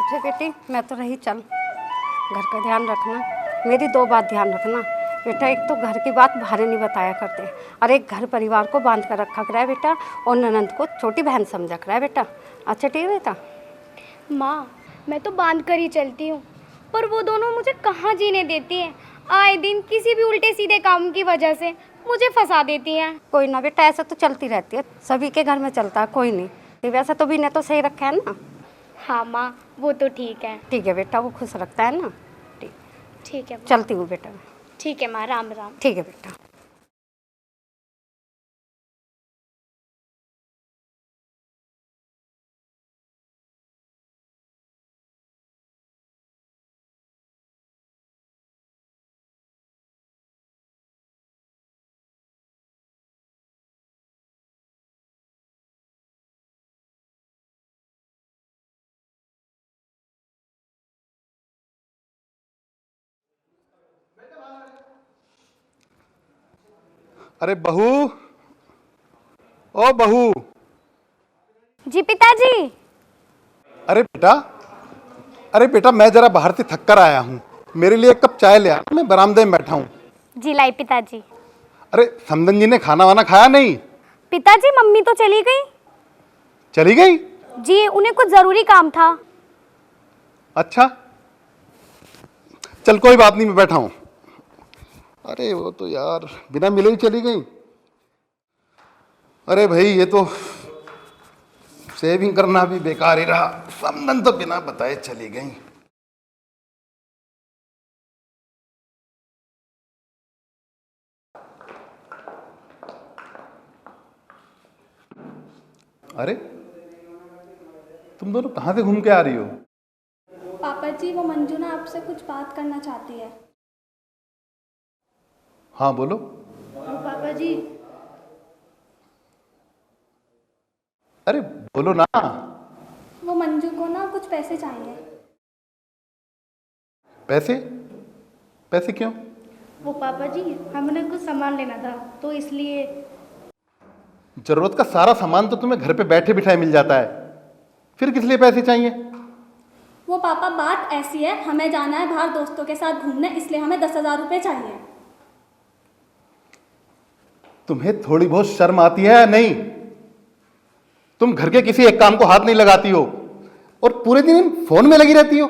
अच्छा बेटी, मैं तो रही, चल घर का ध्यान रखना। मेरी 2 बात ध्यान रखना बेटा, एक तो घर की बात बाहर नहीं बताया करते, और एक घर परिवार को बांध कर रखा करा है बेटा, और ननंद को छोटी बहन समझा करा है बेटा। अच्छा ठीक है बेटा। माँ, मैं तो बांध कर ही चलती हूँ, पर वो दोनों मुझे कहाँ जीने देती हैं। आए दिन किसी भी उल्टे सीधे काम की वजह से मुझे फंसा देती हैं। कोई ना बेटा, ऐसा तो चलती रहती है, सभी के घर में चलता है, कोई नहीं। वैसे तो भी ने तो सही रखा है ना। हाँ माँ, वो तो ठीक है। ठीक है बेटा, वो खुश रखता है ना। ठीक, ठीक है माँ। चलती हूँ बेटा। ठीक है माँ, राम राम। ठीक है बेटा। अरे बहू, ओ बहू। जी पिताजी। अरे बेटा, अरे बेटा, मैं जरा बाहर से थक कर आया हूँ, मेरे लिए एक कप चाय ले आ, मैं बरामदे में बैठा हूँ। जी लाई पिताजी। अरे समदन जी ने खाना वाना खाया नहीं? पिताजी, मम्मी तो चली गई। चली गई? जी, उन्हें कुछ ज़रूरी काम था। अच्छा, चल कोई बात नहीं, मैं बैठा हूँ। अरे वो तो यार बिना मिले ही चली गई। अरे भाई, ये तो सेविंग करना भी बेकार ही रहा, समदन तो बिना बताए चली गई। अरे तुम दोनों कहाँ से घूम के आ रही हो? पापा जी, वो मंजू ना आपसे कुछ बात करना चाहती है। हाँ बोलो। पापा जी, अरे बोलो ना। वो मंजू को ना कुछ पैसे चाहिए। पैसे? पैसे क्यों? वो पापा जी, हमने कुछ सामान लेना था तो इसलिए। जरूरत का सारा सामान तो तुम्हें घर पे बैठे बिठाए मिल जाता है, फिर किस लिए पैसे चाहिए? वो पापा, बात ऐसी है, हमें जाना है बाहर दोस्तों के साथ घूमने, इसलिए हमें 10,000 रुपये चाहिए। तुम्हें थोड़ी बहुत शर्म आती है या नहीं? तुम घर के किसी एक काम को हाथ नहीं लगाती हो और पूरे दिन फोन में लगी रहती हो।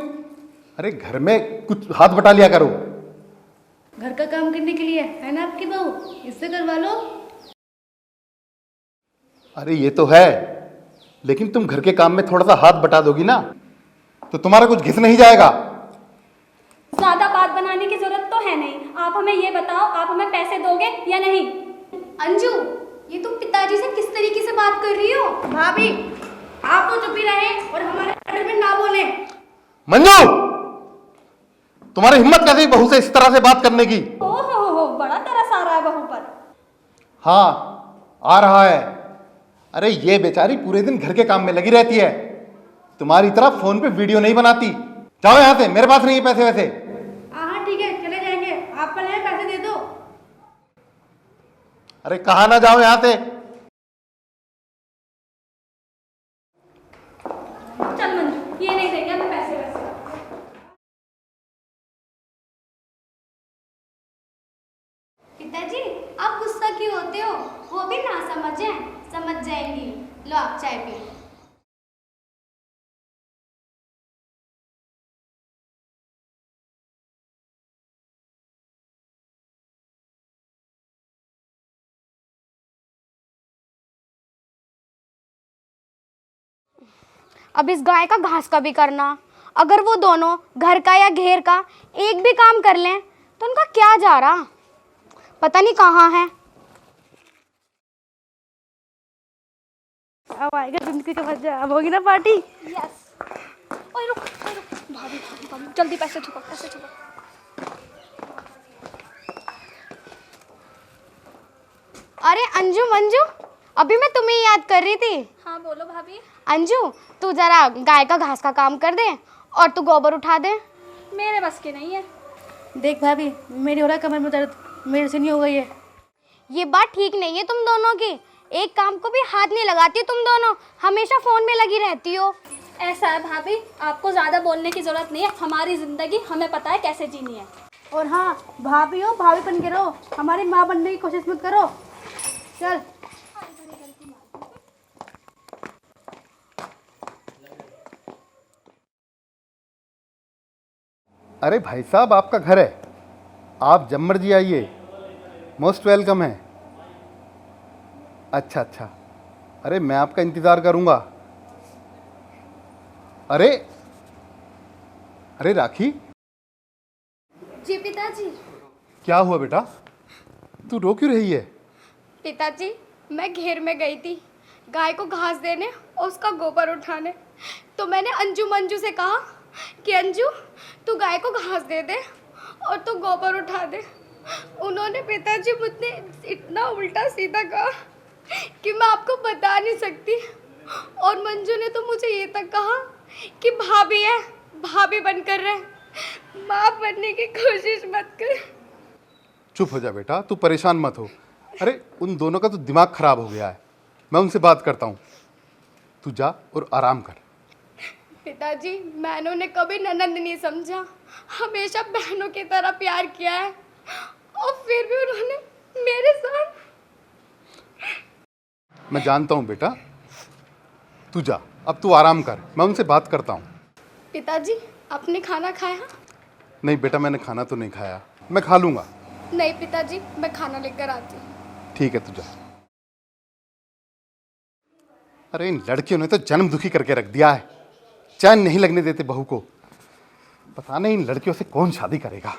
अरे घर में कुछ हाथ बटा लिया करो। घर का काम करने के लिए है ना आपकी बहू, इससे करवा लो। अरे ये तो है, लेकिन तुम घर के काम में थोड़ा सा हाथ बटा दोगी ना तो तुम्हारा कुछ घिस नहीं जाएगा। ज्यादा बात बनाने की जरूरत तो है नहीं, आप हमें ये बताओ, आप हमें पैसे दोगे या नहीं? अंजू, ये तुम पिताजी से किस तरीके से बात कर रही हो? भाभी, आप तो चुप ही रहे और हमारे मैटर में ना बोले। मंजू, तुम्हारी हिम्मत कैसे हुई बहू से इस तरह से बात करने की? हो, बड़ा तरस आ रहा है बहू पर। हाँ आ रहा है। अरे ये बेचारी पूरे दिन घर के काम में लगी रहती है, तुम्हारी तरह फोन पे वीडियो नहीं बनाती। जाओ यहां से, मेरे पास नहीं है पैसे वैसे। हाँ ठीक है, चले जाएंगे, आप पहले पैसे दे दो। अरे कहा ना जाओ यहां से। चल मंजू, ये नहीं देंगे हमें पैसे वैसे। पिताजी, आप गुस्सा क्यों होते हो? वो भी ना समझे, समझ जाएंगी। लो आप चाय पियो। अब इस गाय का घास का भी करना। अगर वो दोनों घर का या घेर का एक भी काम कर लें तो उनका क्या जा रहा, पता नहीं कहाँ है। अब आएगा जिंदगी का मजा, अब होगी ना पार्टी। यस। ओए रुक, भाभी, जल्दी पैसे छुपा, पैसे छुपा। अरे अंजू, मंजू, अभी मैं तुम्हें याद कर रही थी। हाँ बोलो भाभी। अंजू, तू जरा गाय का घास का काम कर दे और तू गोबर उठा दे। मेरे बस के नहीं है। देख भाभी, मेरी हो रहा है कमर में दर्द, मेरे से नहीं हो गई है। ये बात ठीक नहीं है तुम दोनों की। एक काम को भी हाथ नहीं लगाती तुम दोनों, हमेशा फोन में लगी रहती हो। ऐसा है भाभी, आपको ज़्यादा बोलने की ज़रूरत नहीं है। हमारी ज़िंदगी हमें पता है कैसे जीनी है। और हाँ, भाभी हो भाभी बन के रहो, हमारी माँ बनने की कोशिश मत करो। चल। अरे भाई साहब, आपका घर है, आप जब मर्जी आइए, मोस्ट वेलकम है। अच्छा अच्छा, अरे मैं आपका इंतज़ार करूँगा। अरे अरे राखी, जी पिताजी। क्या हुआ बेटा, तू रो क्यों रही है? पिताजी, मैं घेर में गई थी गाय को घास देने और उसका गोबर उठाने, तो मैंने अंजू मंजू से कहा कि अंजू तू गाय को घास दे दे और तू गोबर उठा दे। उन्होंने पिताजी मुझे इतना उल्टा सीधा कहा कि मैं आपको बता नहीं सकती। और मंजू ने तो मुझे ये तक कहा कि भाभी है, भाभी बनकर रहे, माँ बनने की कोशिश मत कर। चुप हो जा बेटा, तू परेशान मत हो। अरे उन दोनों का तो दिमाग खराब हो गया है, मैं उनसे बात करता हूँ, तू जा और आराम कर। पिताजी, मैंने उन्हें कभी ननंद नहीं समझा, हमेशा बहनों की तरह प्यार किया है, और फिर भी उन्होंने मेरे साथ। मैं जानता हूँ बेटा, तू जा, अब तू आराम कर, मैं उनसे बात करता हूँ। पिताजी, आपने खाना खाया? नहीं बेटा, मैंने खाना तो नहीं खाया, मैं खा लूँगा। नहीं पिताजी, मैं खाना लेकर आती हूँ। ठीक है, तू जा। अरे इन लड़कियों ने तो जन्म दुखी करके रख दिया है, चैन नहीं लगने देते बहू को। पता नहीं इन लड़कियों से कौन शादी करेगा।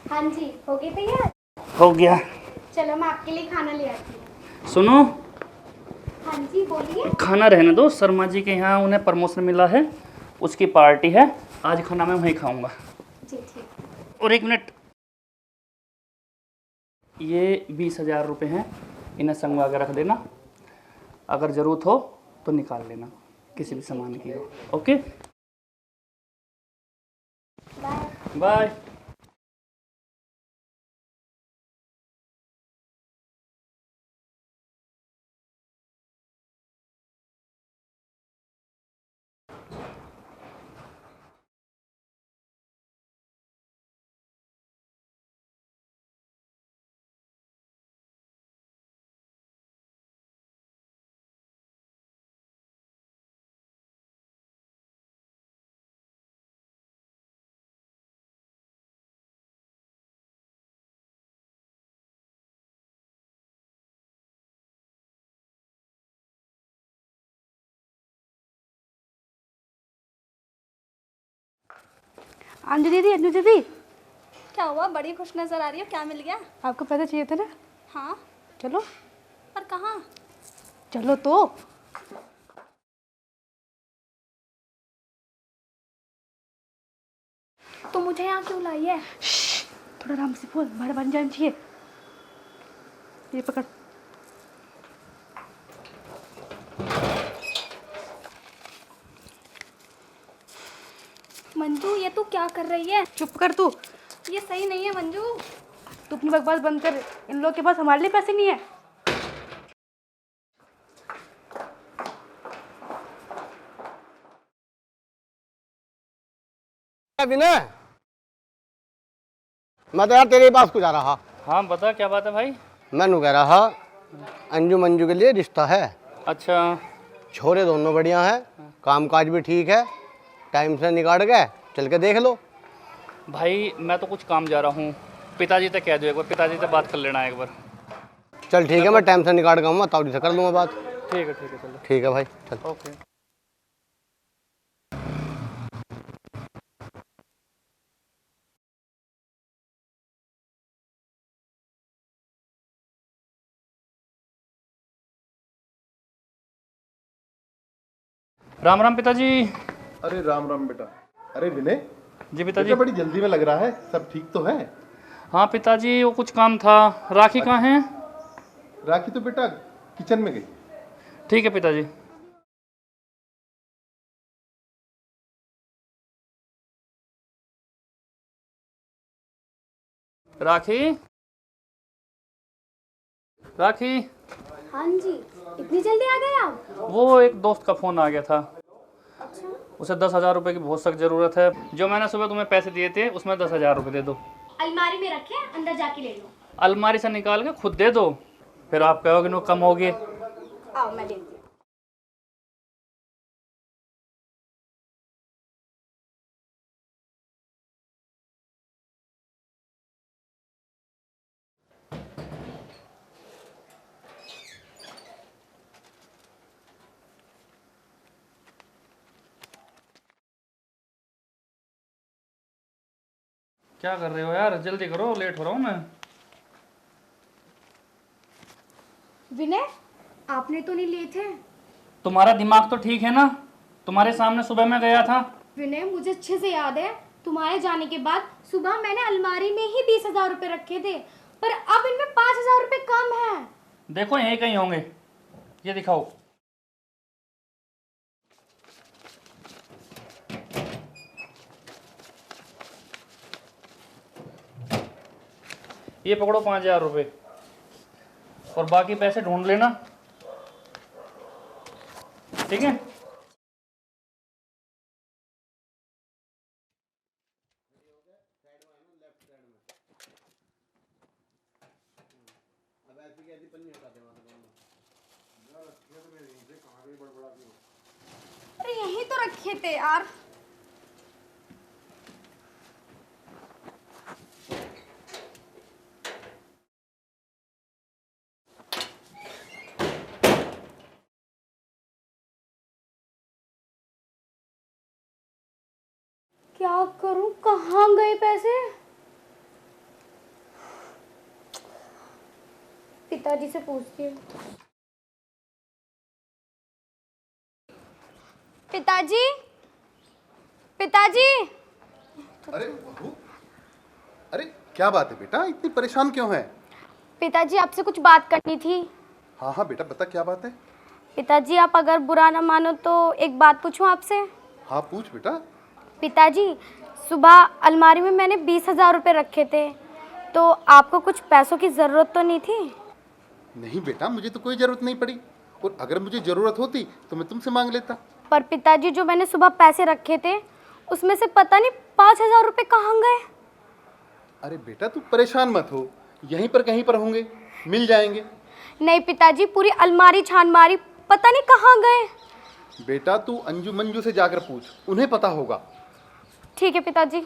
हाँ जी, हो गई तैयार? हो गया। चलो मैं आपके लिए खाना ले आती हूँ। सुनो, हाँ जी बोलिए। खाना रहने दो, शर्मा जी के यहाँ उन्हें प्रमोशन मिला है, उसकी पार्टी है, आज खाना मैं वहीं खाऊंगा। जी ठीक। और एक मिनट, ये 20,000 रुपये हैं, इन्हें संगवा के रख देना, अगर ज़रूरत हो तो निकाल लेना किसी भी सामान की हो। Okay, bye. बाय। अंजू दीदी, क्या हुआ, बड़ी खुश नज़र आ रही हो, क्या मिल गया? आपको पैसे चाहिए थे ना? हाँ, चलो। पर कहाँ? चलो तो। तो मुझे यहाँ क्यों लाई है? थोड़ा आराम से बोल, बड़ बन जाना चाहिए। ये पकड़। मंजू, ये तू क्या कर रही है? चुप कर तू। ये सही नहीं है मंजू। तू अपनी बकवास बंद कर, इन लोगों के पास हमारे लिए पैसे नहीं है। विनय, मैं तो यार तेरे पास को जा रहा। हाँ बता, क्या बात है भाई? मैनू कह रहा अंजू मंजू के लिए रिश्ता है। अच्छा, छोरे दोनों बढ़िया हैं, कामकाज भी ठीक है, टाइम से निकाल गए, चल के देख लो। भाई मैं तो कुछ काम जा रहा हूँ, पिताजी से कह दो एक बार, पिताजी से बात कर लेना एक बार। चल ठीक है, मैं टाइम से निकाल के आऊँगा, ताऊ जी से कर लूँगा बात। ठीक है चलो। ठीक है भाई, चल। ओके। राम राम पिताजी। अरे राम राम बेटा। अरे विनय, जी पिताजी। बेटा बड़ी जल्दी में लग रहा है, सब ठीक तो है? हाँ पिताजी, वो कुछ काम था। राखी कहाँ है? राखी तो बेटा किचन में गई। ठीक है पिताजी। राखी, राखी, हाँ जी, इतनी जल्दी आ गए आप? वो एक दोस्त का फ़ोन आ गया था। उसे 10,000 रुपये की बहुत सख्त ज़रूरत है। जो मैंने सुबह तुम्हें पैसे दिए थे उसमें 10,000 रुपये दे दो। अलमारी में रखे, अंदर जाके ले लो। अलमारी से निकाल के खुद दे दो, फिर आप कहोगे नो कम हो गए। आओ मैं देती हूँ। क्या कर रहे हो यार, जल्दी करो, लेट हो रहा हूँ मैं। विनय, आपने तो नहीं लिए थे? तुम्हारा दिमाग तो ठीक है ना? तुम्हारे सामने सुबह मैं गया था। विनय, मुझे अच्छे से याद है, तुम्हारे जाने के बाद सुबह मैंने अलमारी में ही 20,000 रुपए रखे थे, पर अब इनमें 5,000 रुपए कम है। देखो यहीं कहीं होंगे, ये दिखाओ। ये पकड़ो 5,000 रुपये, और बाकी पैसे ढूंढ लेना, ठीक है? अरे यहीं तो रखे थे यार। क्या करूं, कहाँ गए पैसे? पिताजी से पूछती हूँ। पिताजी, पिताजी। अरे बहू, अरे क्या बात है बेटा, इतनी परेशान क्यों है? पिताजी, आपसे कुछ बात करनी थी। हाँ हाँ बेटा, बता क्या बात है। पिताजी, आप अगर बुरा ना मानो तो एक बात पूछूं आपसे? हाँ पूछ बेटा। पिताजी, सुबह अलमारी में मैंने 20,000 रुपये रखे थे, तो आपको कुछ पैसों की ज़रूरत तो नहीं थी? नहीं बेटा, मुझे तो कोई ज़रूरत नहीं पड़ी, और अगर मुझे ज़रूरत होती तो मैं तुमसे मांग लेता। पर पिताजी, जो मैंने सुबह पैसे रखे थे उसमें से पता नहीं 5,000 रुपये कहाँ गए। अरे बेटा तू परेशान मत हो, यहीं पर कहीं पर होंगे, मिल जाएंगे। नहीं पिताजी, पूरी अलमारी छान मारी, पता नहीं कहाँ गए। बेटा तू अंजू मंजू से जाकर पूछ, उन्हें पता होगा। ठीक है पिताजी।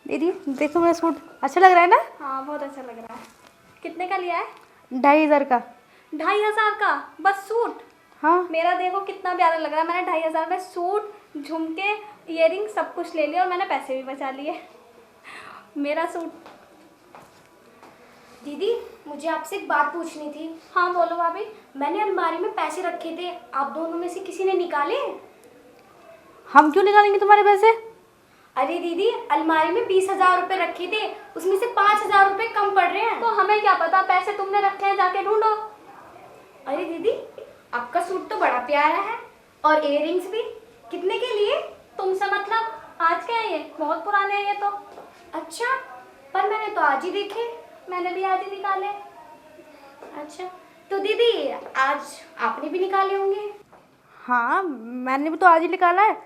दीदी देखो मेरा सूट अच्छा लग रहा है ना? हाँ बहुत अच्छा लग रहा है। कितने का लिया है? 2,500 का। 2,500 का बस सूट? हाँ मेरा देखो कितना प्यारा लग रहा है। मैंने 2,500 में सूट, झुमके, ईयरिंग सब कुछ ले लिया और मैंने पैसे भी बचा लिए। मेरा सूट। दीदी, मुझे आपसे एक बात पूछनी थी। हाँ बोलो भाभी। मैंने अलमारी में पैसे रखे थे, आप दोनों में से किसी ने निकाले? हम क्यों निकालेंगे तुम्हारे पैसे? अरे दीदी, अलमारी में 20,000 रुपये रखे थे, उसमें से 5,000 रुपये कम पड़ रहे हैं। तो हमें क्या पता, पैसे तुमने रखे हैं, जाके ढूंढो। अरे दीदी, आपका सूट तो बड़ा प्यारा है, और इयररिंग्स भी। कितने के लिए? तुमसे मतलब? आज के हैं ये, बहुत पुराने हैं ये तो। अच्छा, पर मैंने तो आज ही देखे। मैंने भी आज ही निकाले। अच्छा, तो दीदी आज आपने भी निकाले होंगे? हाँ मैंने भी तो आज ही निकाला है।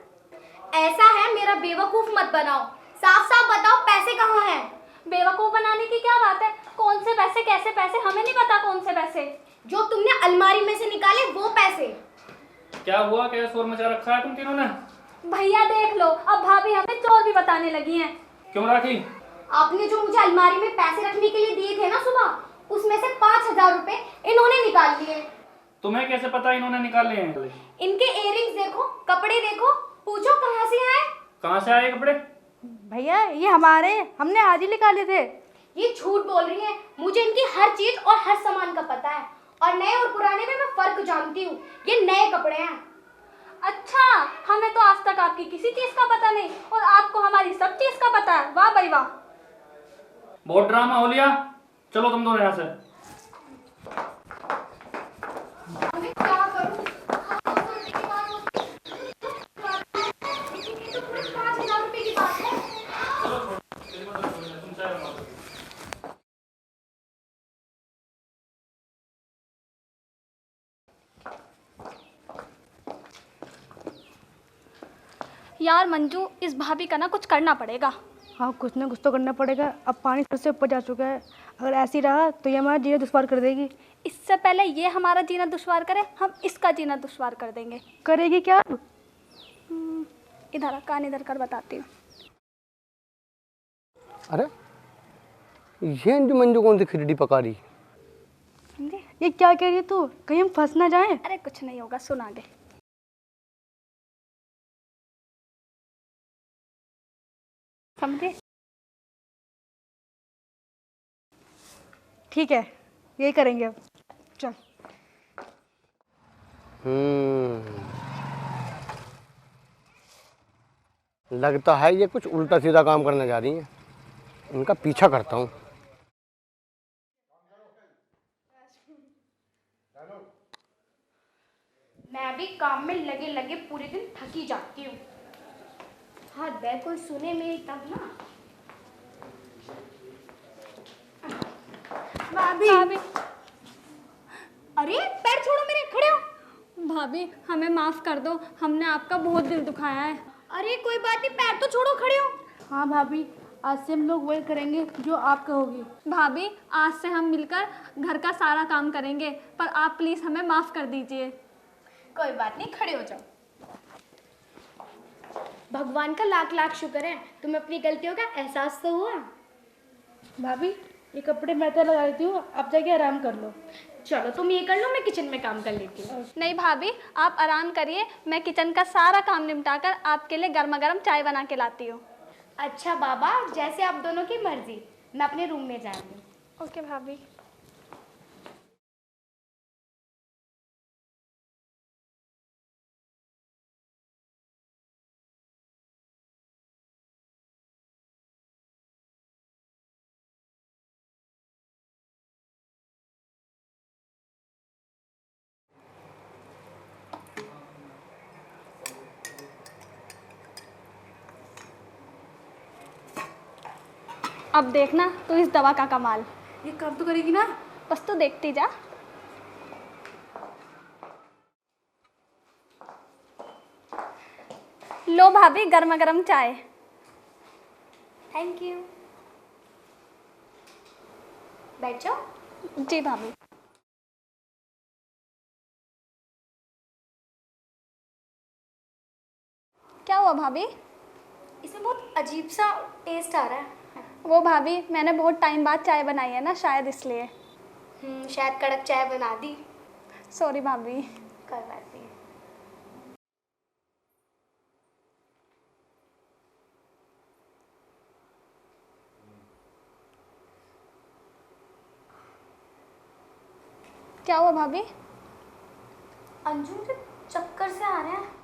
ऐसा है, मेरा बेवकूफ़ मत बनाओ, साफ साफ बताओ पैसे कहाँ हैं? बेवकूफ़ बनाने की क्या बात है? कौन से पैसे, कैसे पैसे, हमें नहीं पता कौन से पैसे। जो तुमने अलमारी में से निकाले वो पैसे। क्या हुआ, क्या शोर मचा रखा है तुम तीनों ने? भैया देख लो, अब भाभी हमें चोर भी बताने लगी हैं। क्यों राखी? आपने जो मुझे अलमारी में पैसे रखने के लिए दिए थे ना सुबह, उसमें से 5,000 रुपये इन्होंने निकाल लिए। तुम्हें कैसे पता इन्होंने निकाले हैं? इनके इयररिंग्स देखो, कपड़े देखो, पूछो कहाँ से आए? कहाँ से आए कपड़े? भैया ये हमारे, हमने आज ही निकाले थे। ये झूठ बोल रही है, मुझे इनकी हर चीज और हर सामान का पता है, और नए और पुराने में मैं फर्क जानती हूँ। ये नए कपड़े हैं। अच्छा, हमें तो आज तक आपकी किसी चीज का पता नहीं, और आपको हमारी सब चीज का पता है। वाह भाई वाह। बहुत ड्रामा हो लिया, चलो तुम दोनों यहाँ से। मैं क्या करूं? बोलने की बात होती है। तो पूरे 5,000 रुपए की बात है। यार मंजू, इस भाभी का ना कुछ करना पड़ेगा। हाँ, कुछ ना कुछ तो करना पड़ेगा। अब पानी सर से ऊपर जा चुका है। अगर ऐसे ही रहा तो ये हमारा जीना दुश्वार कर देगी। इससे पहले ये हमारा जीना दुश्वार करे, हम इसका जीना दुश्वार कर देंगे। करेगी क्या? इधर कान इधर कर बताती हूँ। अरे ये अंजू मंजू कौन सी खिचड़ी पका रही? समझे? ये क्या कह रही है तू? कहीं हम फंस ना जाएं? अरे कुछ नहीं होगा, सुन आगे। समझे? ठीक है, यही करेंगे अब। चल। लगता है ये कुछ उल्टा सीधा काम करने जा रही हैं। उनका पीछा करता हूँ। मैं भी काम में लगे लगे पूरे दिन थकी जाती हूँ। हाँ, बैग कोई सुने मेरी तब ना। भाभी अरे पैर छोड़ो मेरे, खड़े हो। भाभी हमें माफ़ कर दो, हमने आपका बहुत दिल दुखाया है। अरे कोई बात नहीं, पैर तो छोड़ो, खड़े हो। हाँ भाभी, आज से हम लोग वही करेंगे जो आप कहोगी। भाभी आज से हम मिलकर घर का सारा काम करेंगे, पर आप प्लीज़ हमें माफ़ कर दीजिए। कोई बात नहीं, खड़े हो जाओ। भगवान का लाख लाख शुक्र है, तुम्हें अपनी गलतियों का एहसास तो हुआ। भाभी, ये कपड़े मैं तो लगा देती हूँ, आप जाके आराम कर लो। चलो तुम ये कर लो, मैं किचन में काम कर लेती हूँ। नहीं भाभी, आप आराम करिए, मैं किचन का सारा काम निपटाकर आपके लिए गर्मा गर्म चाय बना के लाती हूँ। अच्छा बाबा, जैसे आप दोनों की मर्जी। मैं अपने रूम में जा रही हूँ। ओके भाभी। अब देखना तो इस दवा का कमाल। ये काम तो करेगी ना? बस तू देखती जा। लो भाभी, गर्मा गर्म चाय। Thank you. बैठ जाओ। जी भाभी। क्या हुआ भाभी? इसमें बहुत अजीब सा टेस्ट आ रहा है। वो भाभी, मैंने बहुत टाइम बाद चाय बनाई है ना, शायद इसलिए। शायद कड़क चाय बना दी। सॉरी भाभी। कोई बात नहीं। क्या हुआ भाभी? अंजू, मुझे चक्कर से आ रहे हैं।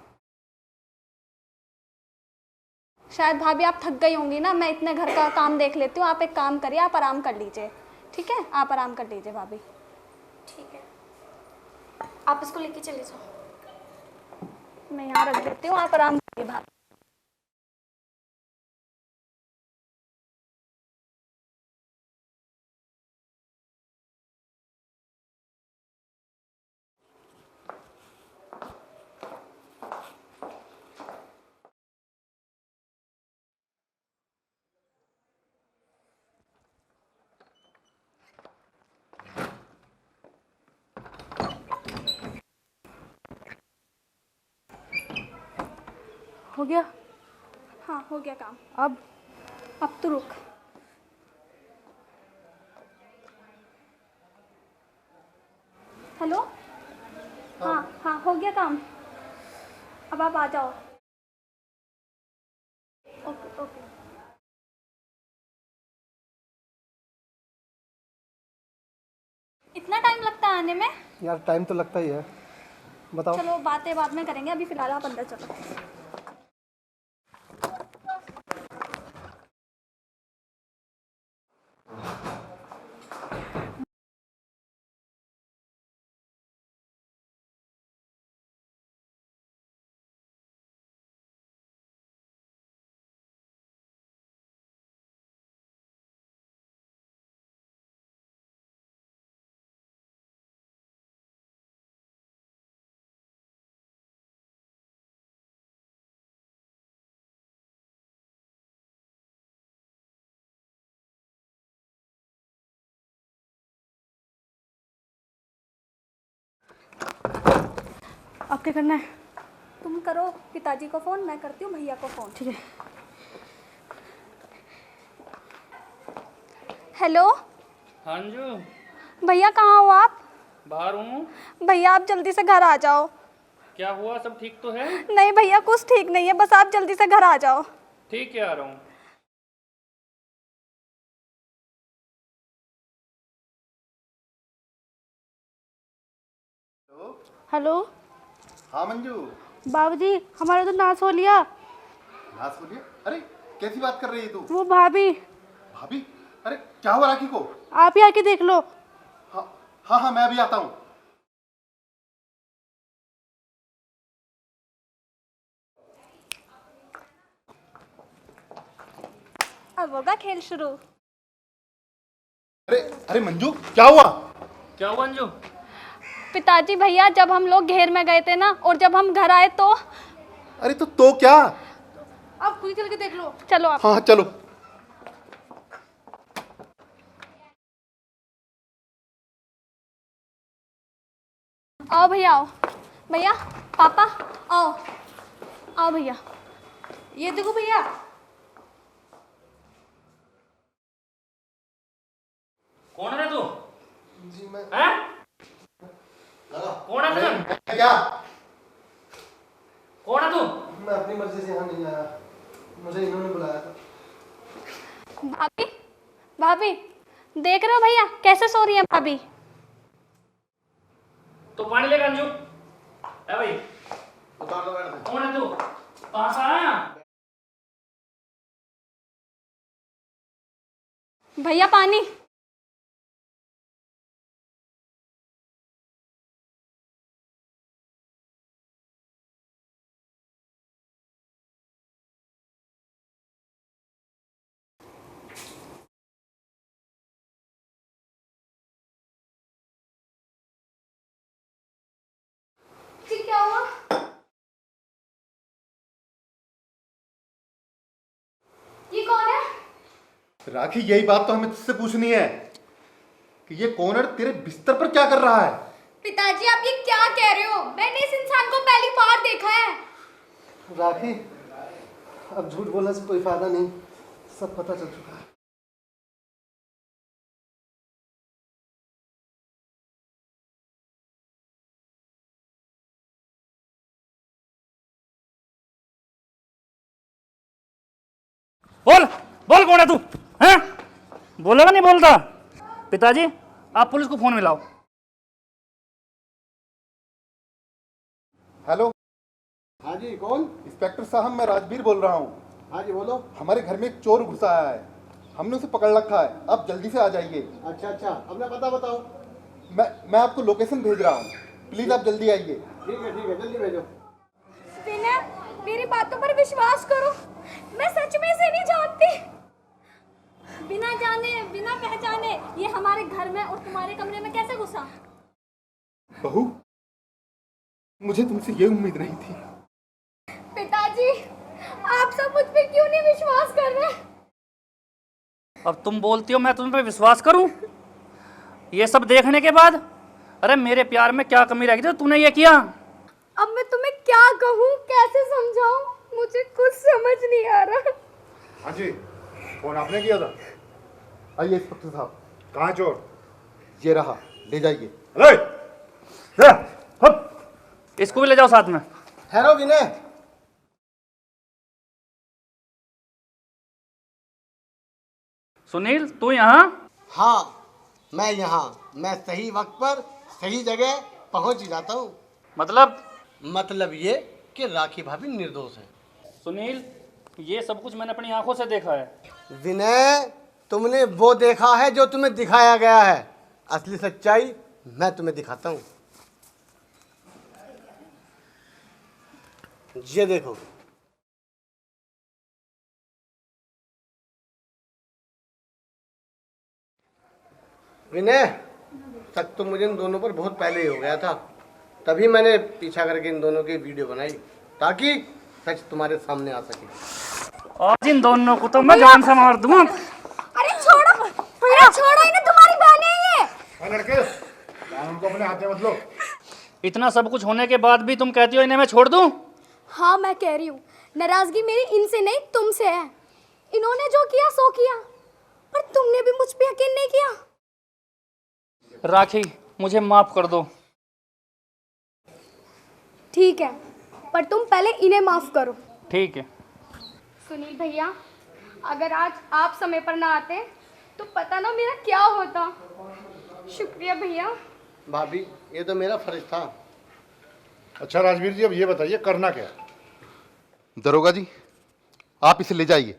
शायद भाभी आप थक गई होंगी ना, मैं इतने घर का काम देख लेती हूँ। आप एक काम करिए, आप आराम कर लीजिए। ठीक है, आप आराम कर लीजिए भाभी। ठीक है, आप इसको लेके चले जाओ। मैं यहाँ रख देती हूँ, आप आराम करिए भाभी। हो गया? हाँ, हो गया काम। अब तो रुक। हेलो। हाँ, हो गया काम। अब आप आ जाओ। Okay okay. इतना टाइम लगता है आने में? यार टाइम तो लगता ही है। बताओ। चलो बातें बाद में करेंगे, अभी फिलहाल आप अंदर चलो। अब क्या करना है? तुम करो पिताजी को फ़ोन, मैं करती हूँ भैया को फ़ोन। ठीक है। हेलो हाँ अंजू, भैया, कहाँ हो आप? बाहर हूँ। भैया आप जल्दी से घर आ जाओ। क्या हुआ, सब ठीक तो है? नहीं भैया, कुछ ठीक नहीं है, बस आप जल्दी से घर आ जाओ। ठीक है, आ रहा हूँ। हेलो हाँ मंजू। बाबूजी, हमारा तो नाश हो लिया। नाश हो लिया? अरे कैसी बात कर रही है तू? वो भाभी। भाभी? अरे क्या हुआ राखी को? आप ही आके देख लो। हाँ हाँ हाँ, मैं अभी आता हूँ। अब होगा खेल शुरू। अरे अरे मंजू, क्या हुआ? क्या हुआ अंजू? पिताजी भैया, जब हम लोग घेर में गए थे ना, और जब हम घर आए तो अरे तो क्या? आप खुद ही चल के देख लो। चलो आप। हाँ चलो। आओ भैया, आओ भैया, पापा आओ, आओ भैया। ये देखो भैया। कौन है तू? जी मैं हैं? कौन है तू? क्या? कौन है तू? मैं अपनी मर्जी से यहाँ नहीं आया, मुझे इन्होंने बुलाया था। भाभी, भाभी देख रहे हो भैया कैसे सो रही है भाभी? तो पानी लेकर अंजू। है भाई, कौन है तू? कहाँ से आया? भैया पानी। जी क्या हुआ? ये कौन है? राखी, यही बात तो हमें तुझसे पूछनी है कि ये कौन है, तेरे बिस्तर पर क्या कर रहा है? पिताजी आप ये क्या कह रहे हो? मैंने इस इंसान को पहली बार देखा है। राखी, अब झूठ बोलने से कोई फायदा नहीं, सब पता चल चुका है। बोल बोल, कौन है तू? हैं? बोलेगा नहीं बोलता? पिताजी, आप पुलिस को फोन मिलाओ। हेलो। हाँ जी, कौन? इंस्पेक्टर साहब, मैं राजवीर बोल रहा हूँ। हाँ जी, बोलो। हमारे घर में एक चोर घुस आया है, हमने उसे पकड़ रखा है, आप जल्दी से आ जाइए। अच्छा अच्छा, अपना पता बताओ। मैं आपको लोकेशन भेज रहा हूँ, प्लीज आप जल्दी आइए। ठीक है, जल्दी भेजो। विनय, मेरी बातों पर विश्वास करो, मैं सच में इसे नहीं जानती। बिना जाने बिना पहचाने ये हमारे घर में और तुम्हारे कमरे में कैसे घुसा? बहू, मुझे तुमसे ये उम्मीद नहीं थी। पिताजी, आप सब मुझ पे क्यों नहीं विश्वास कर रहे? अब तुम बोलती हो मैं तुम पे विश्वास करूं? ये सब देखने के बाद? अरे मेरे प्यार में क्या कमी रह गई तो तूने ये किया? अब मैं तुम्हें क्या कहूँ, कैसे समझाऊं, मुझे कुछ समझ नहीं आ रहा। हाँ जी, फोन आपने किया था? आइए इंस्पेक्टर साहब। कहाँ चोर? ये रहा, ले जाइए। इसको भी ले जाओ साथ में। ठहरो विनय। सुनील, तू यहाँ? हाँ, मैं यहाँ, मैं सही वक्त पर सही जगह पहुँच ही जाता हूँ। मतलब ये कि राखी भाभी निर्दोष है। सुनील, ये सब कुछ मैंने अपनी आंखों से देखा है। विनय, तुमने वो देखा है जो तुम्हें दिखाया गया है, असली सच्चाई मैं तुम्हें दिखाता हूँ। ये देखो। विनय, शक तो मुझे इन दोनों पर बहुत पहले ही हो गया था, तभी मैंने पीछा करके इन दोनों की वीडियो बनाई ताकि सच तुम्हारे सामने आ सके। आज इन दोनों को तो मैं जान से मार दूंगा। अरे छोड़ो, इन्हें तुम्हारी बहन है ये। लड़के, उनको अपने हाथ में मत लो। इतना सब कुछ होने के बाद भी तुम कहती हो इन्हें मैं छोड़ दूं? हाँ मैं कह रही हूँ, नाराजगी मेरी इनसे नहीं तुमसे है। इन्होंने जो किया सो किया, पर तुमने भी मुझ पे यकीन नहीं किया। राखी, मुझे माफ कर दो। ठीक है, पर तुम पहले इन्हें माफ करो। ठीक है। सुनील भैया, अगर आज आप समय पर ना आते तो पता ना मेरा क्या होता। शुक्रिया भैया। भाभी, ये तो मेरा फर्ज था। अच्छा राजवीर जी, अब ये बताइए करना क्या? दरोगा जी, आप इसे ले जाइए।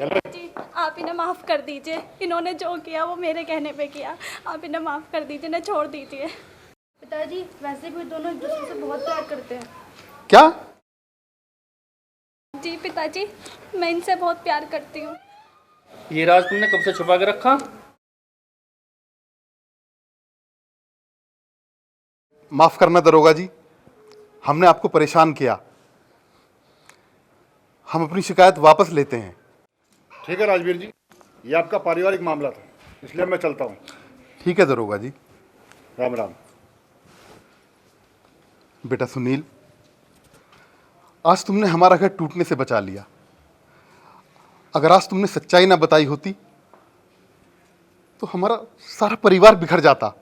जी आप इन्हें माफ़ कर दीजिए, इन्होंने जो किया वो मेरे कहने पे किया, आप इन्हें माफ़ कर दीजिए, इन्हें छोड़ दीजिए। पिताजी वैसे भी दोनों एक दूसरे से बहुत प्यार करते हैं। क्या? जी पिताजी, मैं इनसे बहुत प्यार करती हूँ। ये राज तुमने कब से छुपा के रखा? माफ करना दरोगा जी, हमने आपको परेशान किया। हम अपनी शिकायत वापस लेते हैं। ठीक है राजवीर जी, ये आपका पारिवारिक मामला था, इसलिए मैं चलता हूँ। ठीक है दरोगा जी। राम राम। बेटा सुनील, आज तुमने हमारा घर टूटने से बचा लिया। अगर आज तुमने सच्चाई ना बताई होती तो हमारा सारा परिवार बिखर जाता।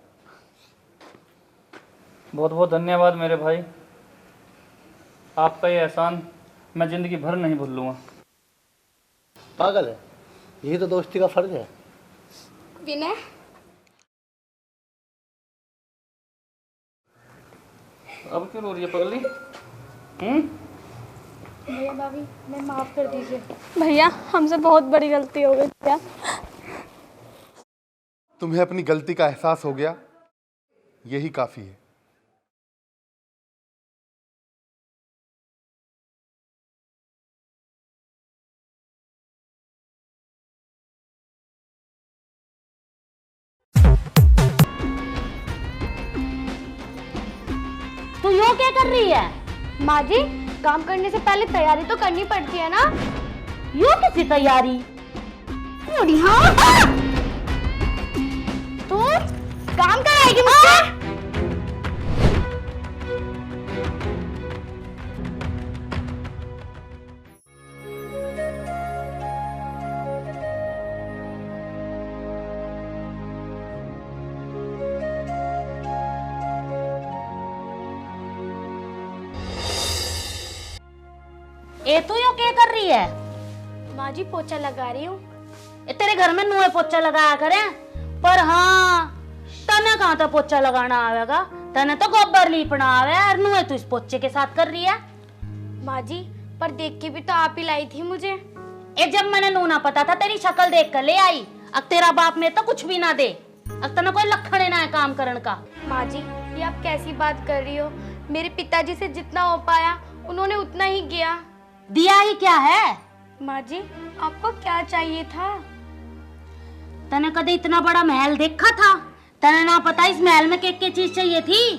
बहुत बहुत धन्यवाद मेरे भाई, आपका ये एहसान मैं जिंदगी भर नहीं भूल लूँगा। पागल है, यही तो दोस्ती का फर्ज है। विनय, अब क्यों रो रही है पगली? भैया भाभी, मैं माफ़ कर दीजिए। भैया हमसे बहुत बड़ी गलती हो गई भैया। तुम्हें अपनी गलती का एहसास हो गया, यही काफी है। तू यो क्या कर रही है? माँ जी, काम करने से पहले तैयारी तो करनी पड़ती है ना। यो किसी तैयारी? हाँ? तू काम कराएगी मुझसे? ए तू यो क्या कर रही है? माँ जी, पोछा लगा रही हूँ। तेरे घर में नुए पोछा लगाया करे, पर हाँ तने कहाँ था पोछा लगाना आवेगा? तने तो गोबर लीपना आवे और नुए तू इस पोछे के साथ कर रही है। माँ जी, पर देख के भी तो आप ही लाई थी मुझे। जब मैंने नूना पता था तेरी शक्ल देख कर ले आई। अब तेरा बाप में तो कुछ भी ना दे, अब तना कोई लखन ना है काम करने का। माँ जी, ये आप कैसी बात कर रही हो? मेरे पिताजी से जितना हो पाया उन्होंने उतना ही किया। दिया ही क्या है? माँ जी, आपको क्या चाहिए था? तने कदे इतना बड़ा महल देखा था? तने ना पता इस महल में क्या चीज चाहिए थी?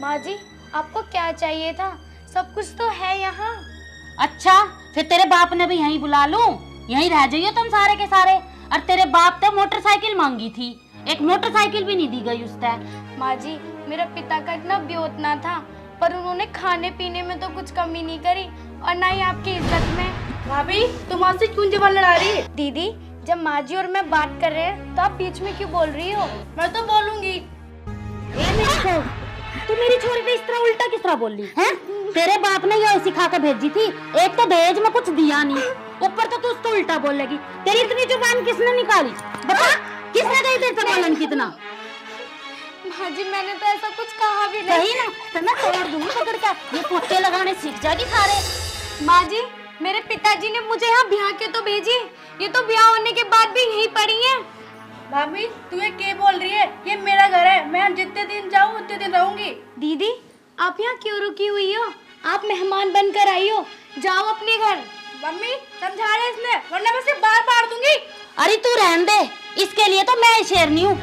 माँ जी, आपको क्या चाहिए था? सब कुछ तो है यहाँ। अच्छा, फिर तेरे बाप ने भी यहीं बुला लूं, यहीं रह जाइयो तुम सारे के सारे। और तेरे बाप ने मोटरसाइकिल मांगी थी, एक मोटरसाइकिल भी नहीं दी गई उससे। माँ जी, मेरा पिता का इतना ब्योत ना था, पर उन्होंने खाने पीने में तो कुछ कमी नहीं करी और ना ही आपकी इज्जत में। भाभी तुम हमसे क्यों जवान लड़ा रही है? दीदी, जब माँ जी और मैं बात कर रहे हैं तो आप बीच में क्यों बोल रही हो? मैं तो बोलूंगी। तू मेरी छोरी पे इस तरह उल्टा किस तरह बोल रही है? तेरे बाप ने यही सिखा के भेजी थी, एक तो दहेज में कुछ दिया नहीं, ऊपर तो तू उसको उल्टा बोलेगी। तेरी इतनी जुबान किसने निकाली? बता, किसने कही तेरे से बोलन कितना? माँ जी, मैंने तो ऐसा कुछ कहा भी नहीं। कही ना तो मैं तोड़ दूंगी पकड़ के। ये पोते लगाने सीख जाएगी सारे। माँ जी, मेरे पिताजी ने मुझे यहाँ ब्याह के तो भेजी, ये तो ब्याह होने के बाद भी यहीं पड़ी है। भाभी तू ये क्या बोल रही है? ये मेरा घर है, मैं जितने दिन जाऊँ उतने दिन रहूंगी। दीदी, आप यहाँ क्यों रुकी हुई हो? आप मेहमान बनकर आई हो, जाओ अपने घर। मम्मी समझा रहे इसने, वरना मैं सिर्फ बाहर फाड़ दूंगी। अरे तू रहने दे, इसके लिए तो मैं शेरनी हूँ।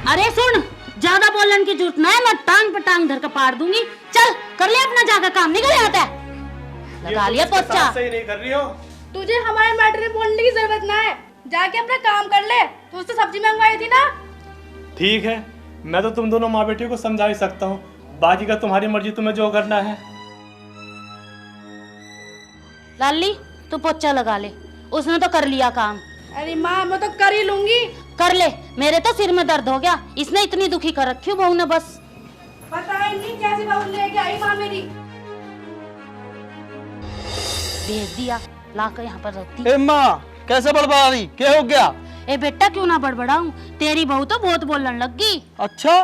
अरे सुन, ज्यादा बोलन की जरूरत ना है, मैं टांग पे टांग धर के पाड़ दूंगी। चल कर ले अपना जाकर काम, निकल आता है। लगा लिया पोछा। सही नहीं कर रही हो। तुझे हमारे मैटर में बोलने की जरूरत ना है, जाके अपना काम कर ले। तू उससे सब्जी मंगवाई थी ना? ठीक है, मैं तो तुम दोनों माँ बेटियों को समझा ही सकता हूँ, बाजी का तुम्हारी मर्जी, तुम्हें जो करना है। लाली तू पोछा लगा ले, उसने तो कर लिया काम। अरे माँ मैं तो कर ही लूंगी। कर ले, मेरे तो सिर में दर्द हो गया, इसने इतनी दुखी कर रखी बहू ने बस। पता है नहीं कैसी बहू लेके आई माँ मेरी। भेज दिया ला कर यहाँ पर रखती। ए माँ कैसे बड़बड़ा रही, क्या हो गया? ए बेटा क्यों ना बड़बड़ाऊं, तेरी बहू तो बहुत बोलने लग गई। अच्छा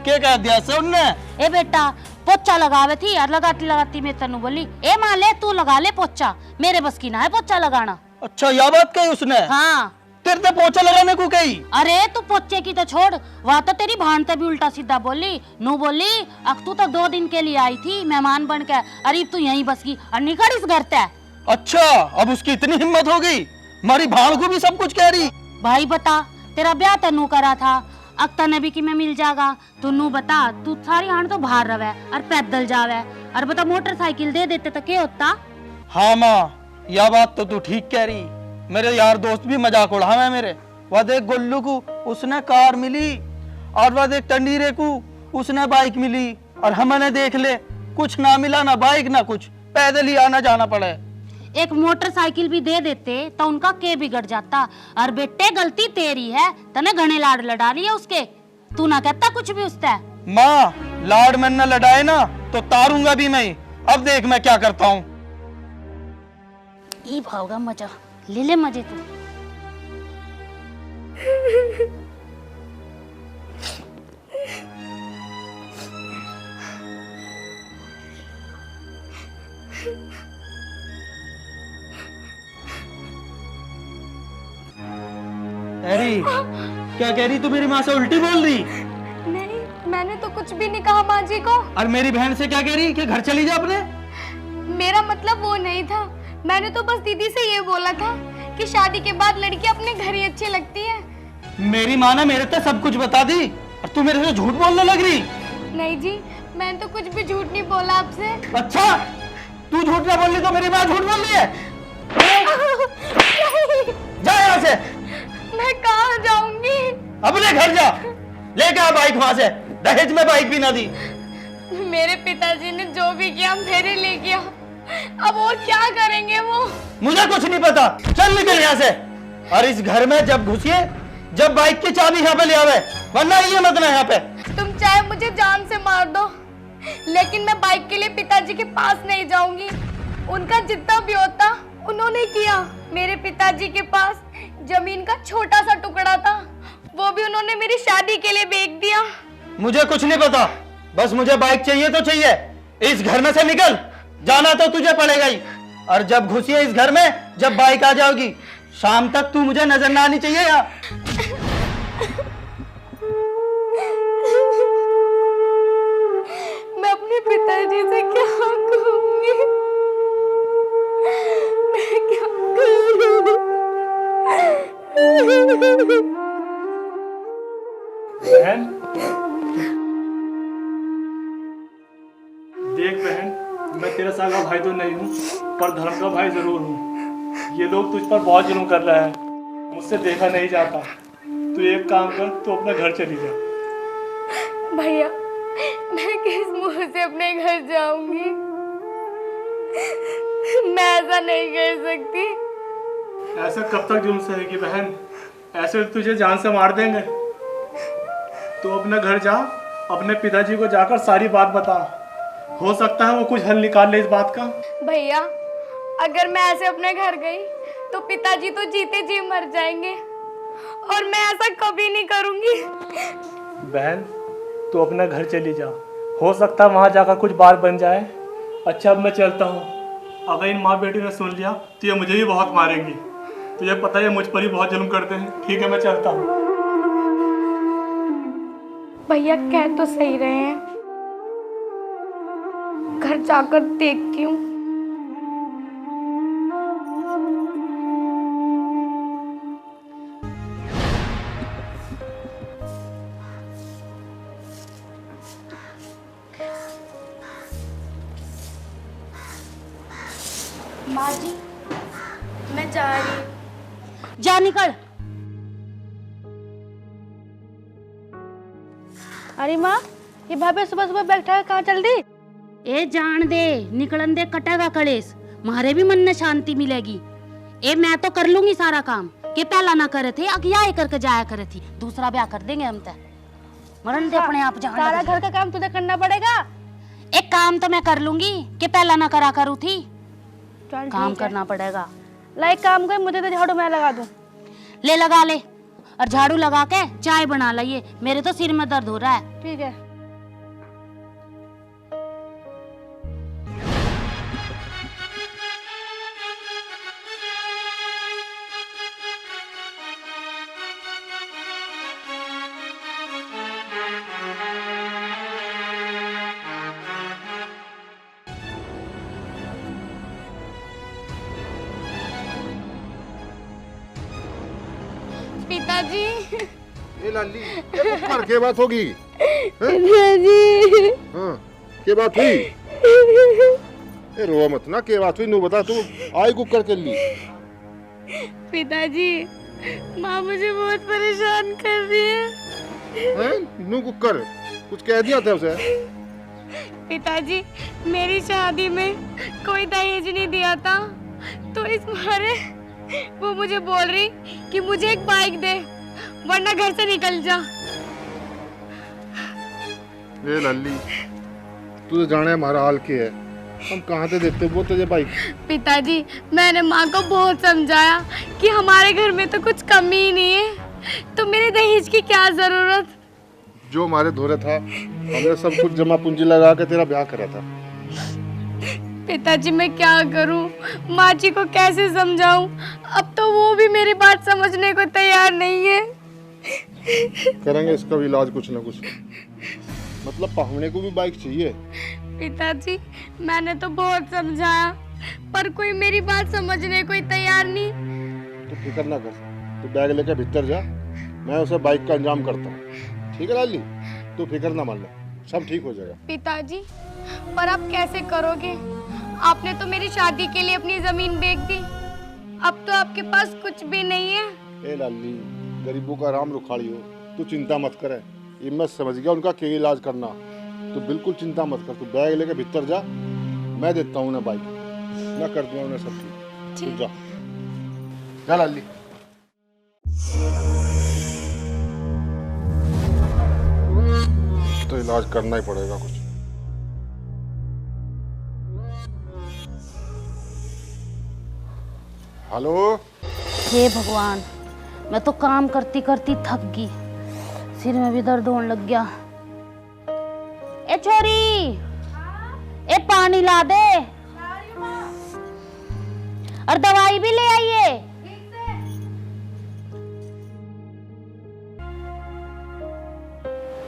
क्या कह दिया से उनने? ए बेटा पोछा लगावे थी और लगाती लगाती मैं तेनू बोली ए माँ ले तू लगा ले पोछा, मेरे बस की ना है पोछा लगाना। अच्छा यह बात कही उसने? हाँ। तेरे से पोछा लगाने को कही? अरे तू पोछे की तो छोड़, वहाँ तो तेरी भानते भी उल्टा सीधा बोली। नू बोली अब तू तो 2 दिन के लिए आई थी मेहमान बन के, अरे तू यहीं बस की और निकल इस घर से। अच्छा अब उसकी इतनी हिम्मत हो गई, हमारी भाण को भी सब कुछ कह रही। भाई बता तेरा ब्याह तेनू करा था, अख्तर नबी की में मिल जाएगा, तू नू बता तू सारी हाण तो बाहर रवे और पैदल जावे, और बता मोटरसाइकिल दे देते तो क्या होता। हाँ माँ यह बात तो तू ठीक कह रही, मेरे यार दोस्त भी मजाक उड़ावे मेरे। वह देख गोल्लू को उसने कार मिली, और वह देख टंडीरे को उसने बाइक मिली, और हमने देख ले कुछ ना मिला, ना बाइक ना कुछ, पैदल ही आना जाना पड़े। एक मोटरसाइकिल भी दे देते तो उनका के बिगड़ जाता। और बेटे गलती तेरी है, तने घने लाड़ लड़ा लिया उसके, तू ना कहता कुछ भी उससे। माँ लाड़ में न लड़ाए ना तो तारूंगा भी मैं, अब देख मैं क्या करता हूँ। ये भावगा मजा, ले ले मजे तू। अरे क्या कह रही तू, मेरी माँ से उल्टी बोल रही? नहीं मैंने तो कुछ भी नहीं कहा माँ जी को। और मेरी बहन से क्या कह रही कि घर चली जा अपने? मेरा मतलब वो नहीं था, मैंने तो बस दीदी से ये बोला था कि शादी के बाद लड़की अपने घर ही अच्छी लगती है। मेरी माँ ने मेरे से सब कुछ बता दी और तू मेरे से झूठ बोलने लग रही। नहीं जी मैंने तो कुछ भी झूठ नहीं बोला आपसे। अच्छा तू झूठ ना बोल रही तो मेरी माँ झूठ बोल रही है? जा यहाँ से। मैं कहाँ जाऊंगी? अपने घर जा, लेके आ बाइक वहां से, दहेज में बाइक भी ना दी। मेरे पिताजी ने जो भी किया मेरे लिए किया, अब और क्या करेंगे वो? मुझे कुछ नहीं पता, चल निकल यहाँ से। और इस घर में जब घुसिए जब बाइक की चाबी यहाँ पे ले आवे, वरना ये मत ना यहाँ पे। तुम चाहे मुझे जान से मार दो, लेकिन मैं बाइक के लिए पिताजी के पास नहीं जाऊंगी। उनका जितना भी होता उन्होंने किया। मेरे पिताजी के पास जमीन का छोटा सा टुकड़ा था, वो भी उन्होंने मेरी शादी के लिए बेच दिया। मुझे कुछ नहीं पता, बस मुझे बाइक चाहिए तो चाहिए। इस घर में से निकल, जाना तो तुझे पड़ेगा ही। और जब घुसिए इस घर में, जब बाइक आ जाओगी, शाम तक तू मुझे नजर ना आनी चाहिए यहाँ। मैं अपने पिताजी से क्या कहूंगी? मैं क्या करूं? बहन देख बहन, मैं तेरा सागा भाई तो नहीं हूँ, पर धर्म का भाई जरूर हूँ। ये लोग तुझ पर बहुत जुल्म कर रहा है, मुझसे देखा नहीं जाता। तू एक काम कर, तू अपना घर चली जा। भैया मैं किस मुंह से अपने घर जाऊंगी? मैं ऐसा नहीं कर सकती। ऐसा कब तक जुल्म सहेगी बहन? ऐसे तुझे जान से मार देंगे। तू अपने घर जा, अपने पिताजी को जाकर सारी बात बता, हो सकता है वो कुछ हल निकाल ले इस बात का। भैया अगर मैं ऐसे अपने घर गई तो पिताजी तो जीते जी मर जाएंगे, और मैं ऐसा कभी नहीं करूंगी। बहन तू अपना घर चली जा, हो सकता है वहाँ जाकर कुछ बात बन जाए। अच्छा अब मैं चलता हूँ, अगर इन माँ बेटी ने सुन लिया तो ये मुझे भी बहुत मारेंगी। तुझे पता है मुझ पर ही बहुत जुल्म करते हैं। ठीक है मैं चलता हूँ। भैया कह तो सही रहे हैं, घर जाकर देखती हूँ। माँ जी मैं जा रही। जा निकल। अरे माँ ये भाभी सुबह सुबह बैठा है, कहाँ चल दी? ए जान दे, निकलन दे कटेगा कलेश, मारे भी मन में शांति मिलेगी। ए मैं तो कर लूंगी सारा काम, के पहला ना करे थे अगिया करके जाया करे थी, दूसरा ब्याह कर देंगे हम तय। मरण दे अपने आप जान। सारा घर का काम तुझे करना पड़ेगा। एक काम तो मैं कर लूंगी, के पहला ना करा करूँ थी, चल काम ठीक है। करना पड़ेगा। लाइक काम कर, मुझे तो झाड़ू मैं लगा दूं। ले लगा ले, और झाड़ू लगा के चाय बना लाइए, मेरे तो सिर में दर्द हो रहा है। ठीक है। पिताजी। ए लाली, ये कुकर के बात होगी? पिताजी। हाँ, के बात हुई? ए रो मत ना, के बात हुई नु बता तू, आई कुकर के लिए। पिताजी, माँ मुझे बहुत परेशान कर रही है। हैं? नु कुकर, कुछ कह दिया था उसे? पिताजी, मेरी शादी में कोई दहेज नहीं दिया था, तो इस मारे वो मुझे बोल रही कि मुझे एक बाइक दे, वरना घर से निकल जा। ए लाली, तू तो जाने हमारा हाल क्या है, हम कहाँ से देते वो तुझे बाइक? पिताजी, मैंने माँ को बहुत समझाया कि हमारे घर में तो कुछ कमी ही नहीं है, तो मेरे दहेज की क्या जरूरत। जो हमारे धोरे था, हमने सब कुछ जमा पूंजी लगा के तेरा ब्याह करा था। पिताजी, मैं क्या करूं, माँ जी को कैसे समझाऊं? अब तो वो भी मेरी बात समझने को तैयार नहीं है। करेंगे इसका भी इलाज कुछ ना कुछ, मतलब पहुंचने को भी बाइक चाहिए। पिताजी, मैंने तो बहुत समझाया, पर कोई मेरी बात समझने को ही तैयार नहीं। तो फिक्र ना कर, तू बैग लेकर भीतर जा, मैं उसे बाइक का इंतजाम करता हूँ। ठीक है लाली, तू फिक्र ना मान ले, सब ठीक हो जाएगा। पिताजी, पर आप कैसे करोगे? आपने तो मेरी शादी के लिए अपनी जमीन बेच दी, अब तो आपके पास कुछ भी नहीं है। ए लाली, गरीबों का राम रुखाड़ी हो, तू चिंता मत करे, ये मैं समझ गया उनका क्या इलाज करना, तो बिल्कुल चिंता मत कर, तू बैग लेके भीतर जा, मैं देता हूँ उन्हें बाइक, मैं कर दूंगा उन्हें सब ठीक। तू जा लाली। तो इलाज करना ही पड़ेगा कुछ। हेलो। हे भगवान, मैं तो काम करती करती थक गई, सिर में भी दर्द होने लग गया। ए छोरी, ए पानी ला दे, और दवाई भी ले आइए।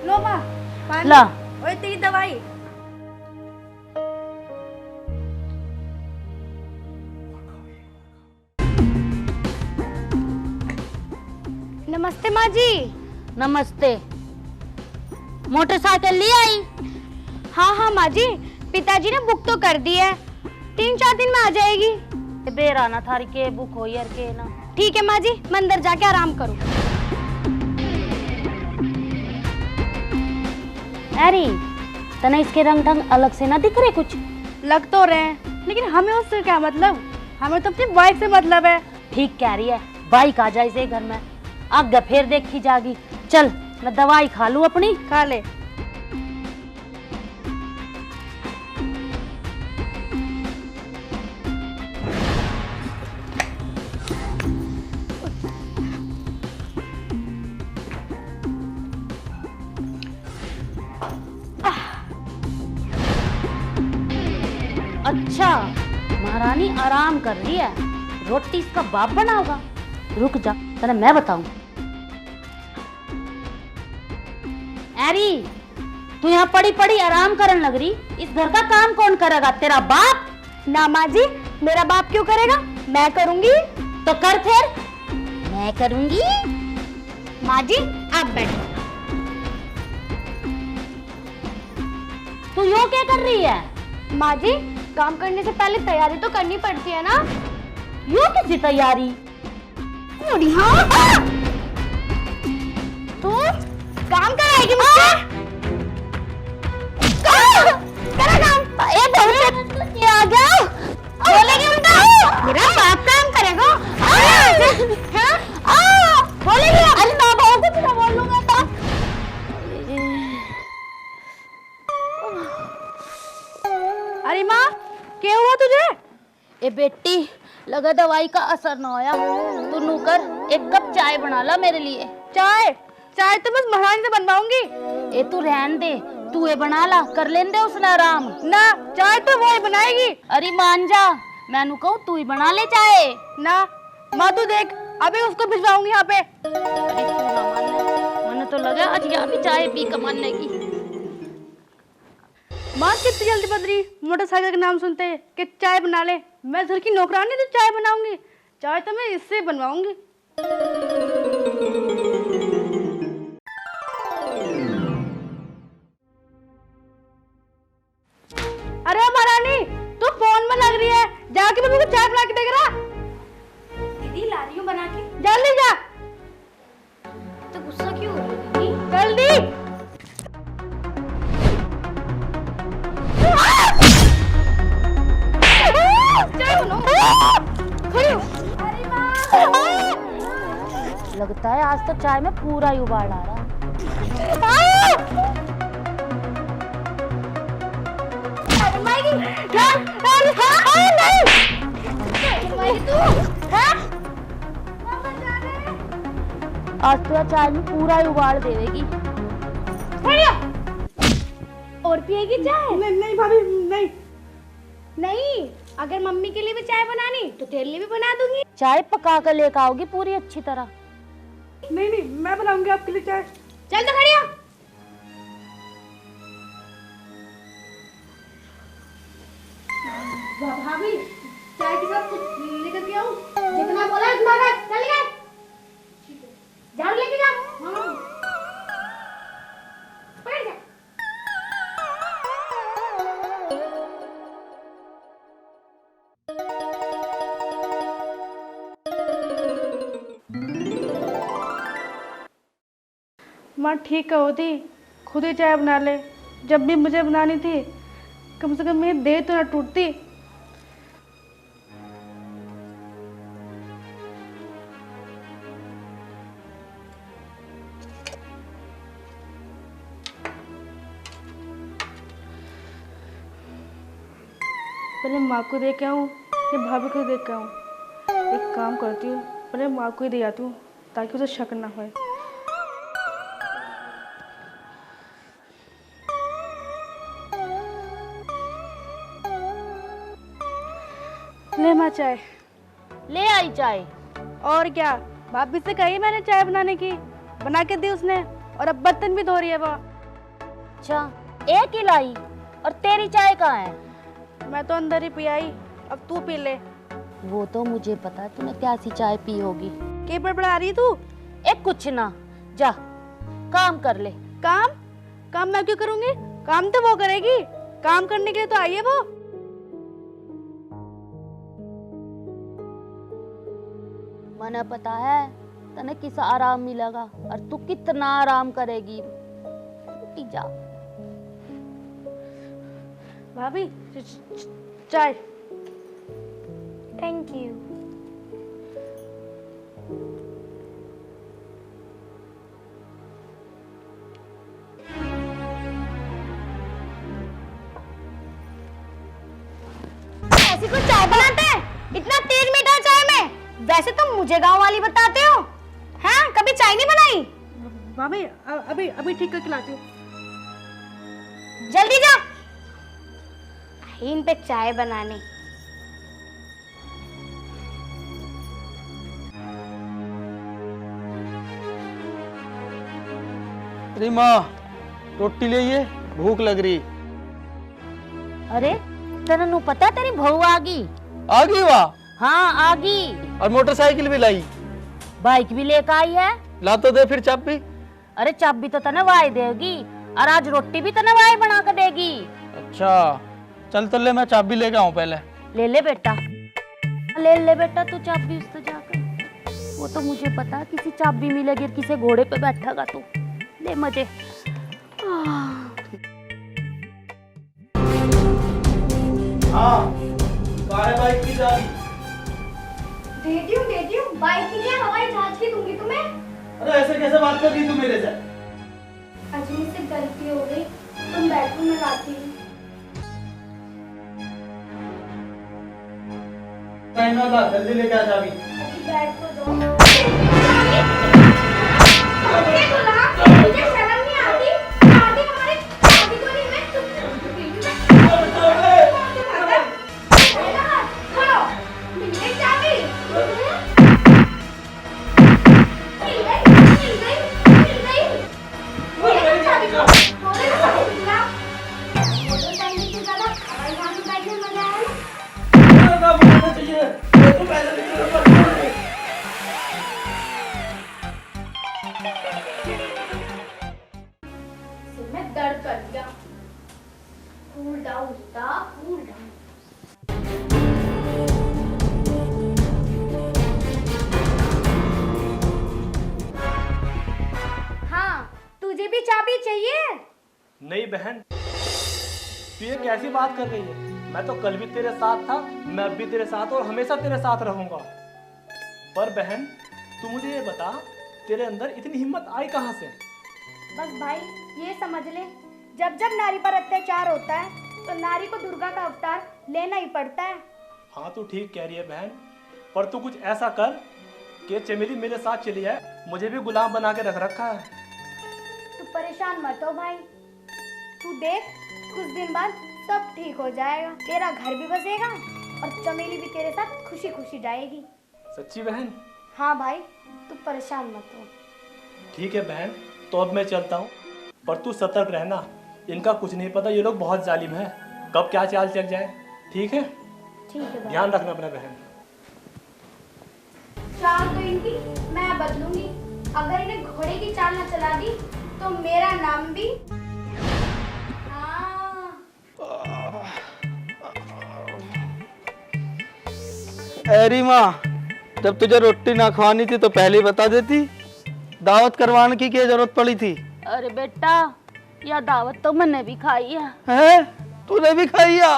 लो माँ, पानी। ला। ओए तेरी दवाई। नमस्ते माँ जी। नमस्ते। मोटरसाइकिल ले आई? हाँ माँ जी, पिताजी ने बुक तो कर दी है, 3-4 दिन में आ जाएगी। बेराना थारी के बुक हो यार के ना। ठीक है माँ जी, मैं अंदर जाके आराम करूँ। अरे तने इसके रंग ढंग अलग से ना दिख रहे कुछ? लग तो रहे हैं, लेकिन हमें उससे क्या मतलब, हमें तो अपनी बाइक से मतलब है। ठीक कह रही है, बाइक आ जाए इसे घर में, आगे फिर देखी जागी। चल मैं दवाई खा लूं अपनी। खा ले। अच्छा, महारानी आराम कर रही है, रोटी इसका बाप बना होगा। रुक जा, तने मैं बताऊं। अरे तू यहाँ पड़ी पड़ी आराम करने लग रही, इस घर का काम कौन करेगा? तेरा बाप? ना माँ जी, मेरा बाप क्यों करेगा, मैं करूंगी। तो कर फिर। मैं करूंगी। माँ जी आप बैठो। तू यूं क्या कर रही है? माँ जी, काम करने से पहले तैयारी तो करनी पड़ती है ना। यूं किसी तैयारी? हाँ। तू काम कराएगी मुझसे? ए बेटी, लगा दवाई का असर ना आया। तू नू कर, एक कप चाय बना ला मेरे लिए। चाय चाय तो बस महारानी से बनवाऊंगी। ए तू रहन दे, तू ये बना ला, कर लेन दे उसने आराम। ना, चाय तो वो ही बनाएगी। अरे मान जा, मैनू कहूँ तू ही बना ले चाय। ना माँ, तू देख, अभी उसको भिजवाऊंगी यहाँ पे। अरे तू ना मानने, मैंने तो लगा आज यहाँ भी चाय पी के मानने की। माँ कितनी जल्दी बदली, मोटरसाइकिल का नाम सुनते हैं कि चाय बना ले। मैं घर की नौकरानी तो चाय बनाऊंगी, चाय तो मैं इससे बनवाऊंगी। अरे महारानी, तू फोन में लग रही है, जाके मम्मी को चाय बना के देख रहा। दीदी ला रही हूँ बना के। जल्दी जा। तो गुस्सा क्यों हो रही है दीदी? जल्दी। चाय बनाओ। खड़ी हो। लगता है आज तो चाय में पूरा ही उबाल आ रहा। आज तो चाय में पूरा ही उबाल देगी। और पिएगी चाय? नहीं नहीं भाभी, नहीं। नहीं, अगर मम्मी के लिए भी चाय बनानी तो तेरे लिए भी बना दूंगी। चाय पका कर लेकर आओगी पूरी अच्छी तरह। नहीं नहीं, मैं बनाऊंगी आपके लिए चाय। चल तो खड़ी हो। भाभी, चाय के साथ कुछ लेकर के आऊं? जितना बोला उतना कर। चल गए। झाड़ू लेके जा। हाँ। पकड़ जा। माँ ठीक है होती, खुद ही चाय बना ले। जब भी मुझे बनानी थी, कम से कम मेरी देह तो ना टूटती। पहले माँ को देख के आऊँ या भाभी को देख के आऊँ? एक काम करती हूँ, पहले माँ को ही दे आती हूँ ताकि उसे शक ना होए। ले माँ चाय। ले आई चाय। और क्या, भाभी से कही मैंने चाय बनाने की, बना के दी उसने, और अब बर्तन भी धो रही है वो। अच्छा, एक ही लाई, और तेरी चाय कहाँ है? मैं तो अंदर ही पी आई, अब तू पी ले। वो तो मुझे पता है तूने कैसी चाय पी होगी। क्या बड़बड़ा रही तू? एक कुछ ना, जा काम कर ले। काम? काम मैं क्यों करूंगी? काम तो वो करेगी, काम करने के लिए तो आई है वो। मने पता है तने किस आराम मिलेगा और तू कितना आराम करेगी। जा भाभी, चाय। Thank you. ऐसी कोई चाय बनाते हैं? इतना तेज मीठा चाय में? वैसे तुम मुझे गांव वाली बताते हो, हैं? कभी चाय नहीं बनाई? भाभी, अभी अभी ठीक करके लाती हूँ। जल्दी जा। इन पे चाय बनाने। अरे माँ, रोटी ले, ये भूख लग रही। अरे तेरे नु पता तेरी बहू आ गई वाह। हाँ आ गई। और मोटरसाइकिल भी लाई, बाइक भी लेकर आई है। ला तो दे फिर चाबी। अरे चाबी तो तने वाई देगी, और आज रोटी भी तने वाई बना कर देगी। अच्छा चल तो ले, मैं चाबी लेके आऊं पहले। ले ले बेटा, ले ले बेटा तू चाबी उससे जाकर। वो तो मुझे पता है किसी चाबी मिलेगी, किसी घोड़े पे बैठेगा तू। ले मजे। हाँ, बाइक की चाबी दे दी हूँ। बाइक की क्या, हवाई जहाज की दूंगी तुम्हें। अरे ऐसे कैसे बात कर रही तू मेरे से? आज मुझसे गलती हो गई, तुम बैठो, मैं लाती हूँ। हाँ, बाय बाय की चाबी। हाँ, बाय बाय की चाबी। दे दी हूँ, दे दी हूँ। बाइक की क्या, हवाई जहाज की दूंगी तुम्हें। अरे ऐसे कैसे बात कर दी तू मेरे से? आज मुझसे गलती हो गई, तुम बैठो मैं लाती हूँ। टाइम था, जल्दी लेके आ चाबी। बैठ तो दो। मुझे शर्म नहीं आती? आती हमारे शादी को नहीं मैं खोलो मिल गई चाबी। मिल गई चाबी को बोले ना मिला। मोटरसाइकिल से ज्यादा हवाई जहाज में बैठने में मजा आया ना। ना बोलना चाहिए, ये तो पहले भी तेरे पर बोल रही। सिर में दर्द कर दिया। कूल डाउन था, कूल डाउन। हाँ, तुझे भी चाबी चाहिए? नहीं बहन, तू ये कैसी बात कर रही है? मैं तो कल भी तेरे साथ था, मैं अब भी तेरे साथ और हमेशा तेरे साथ रहूंगा। पर बहन, तू मुझे ये बता, तेरे अंदर इतनी हिम्मत आई कहाँ से? बस भाई ये समझ ले, जब जब नारी पर अत्याचार होता है तो नारी को दुर्गा का अवतार लेना ही पड़ता है। हाँ तू ठीक कह रही है बहन, पर तू कुछ ऐसा कर कि चमेली मेरे साथ चली जाए, मुझे भी गुलाम बना के रख रखा है। तू परेशान मत हो भाई, तू देख कुछ दिन बाद सब ठीक हो जाएगा, तेरा घर भी बसेगा और चमेली भी तेरे साथ खुशी खुशी जाएगी। सच्ची बहन? हाँ भाई, तू परेशान मत हो। ठीक है बहन, तो अब मैं चलता हूँ, पर तू सतर्क रहना, इनका कुछ नहीं पता, ये लोग बहुत जालिम हैं, कब क्या चाल चल जाए। ठीक है? ठीक है भाई। ध्यान रखना अपना बहन। चाल तो इनकी मैं बदलूंगी, अगर इन्हें घोड़े की चाल न चला दी तो मेरा नाम भी अरे माँ, जब तुझे रोटी ना खवानी थी तो पहले ही बता देती, दावत करवाने की क्या जरूरत पड़ी थी? अरे बेटा, यह दावत तो मैंने भी खाई है। हैं? तूने भी खाई है?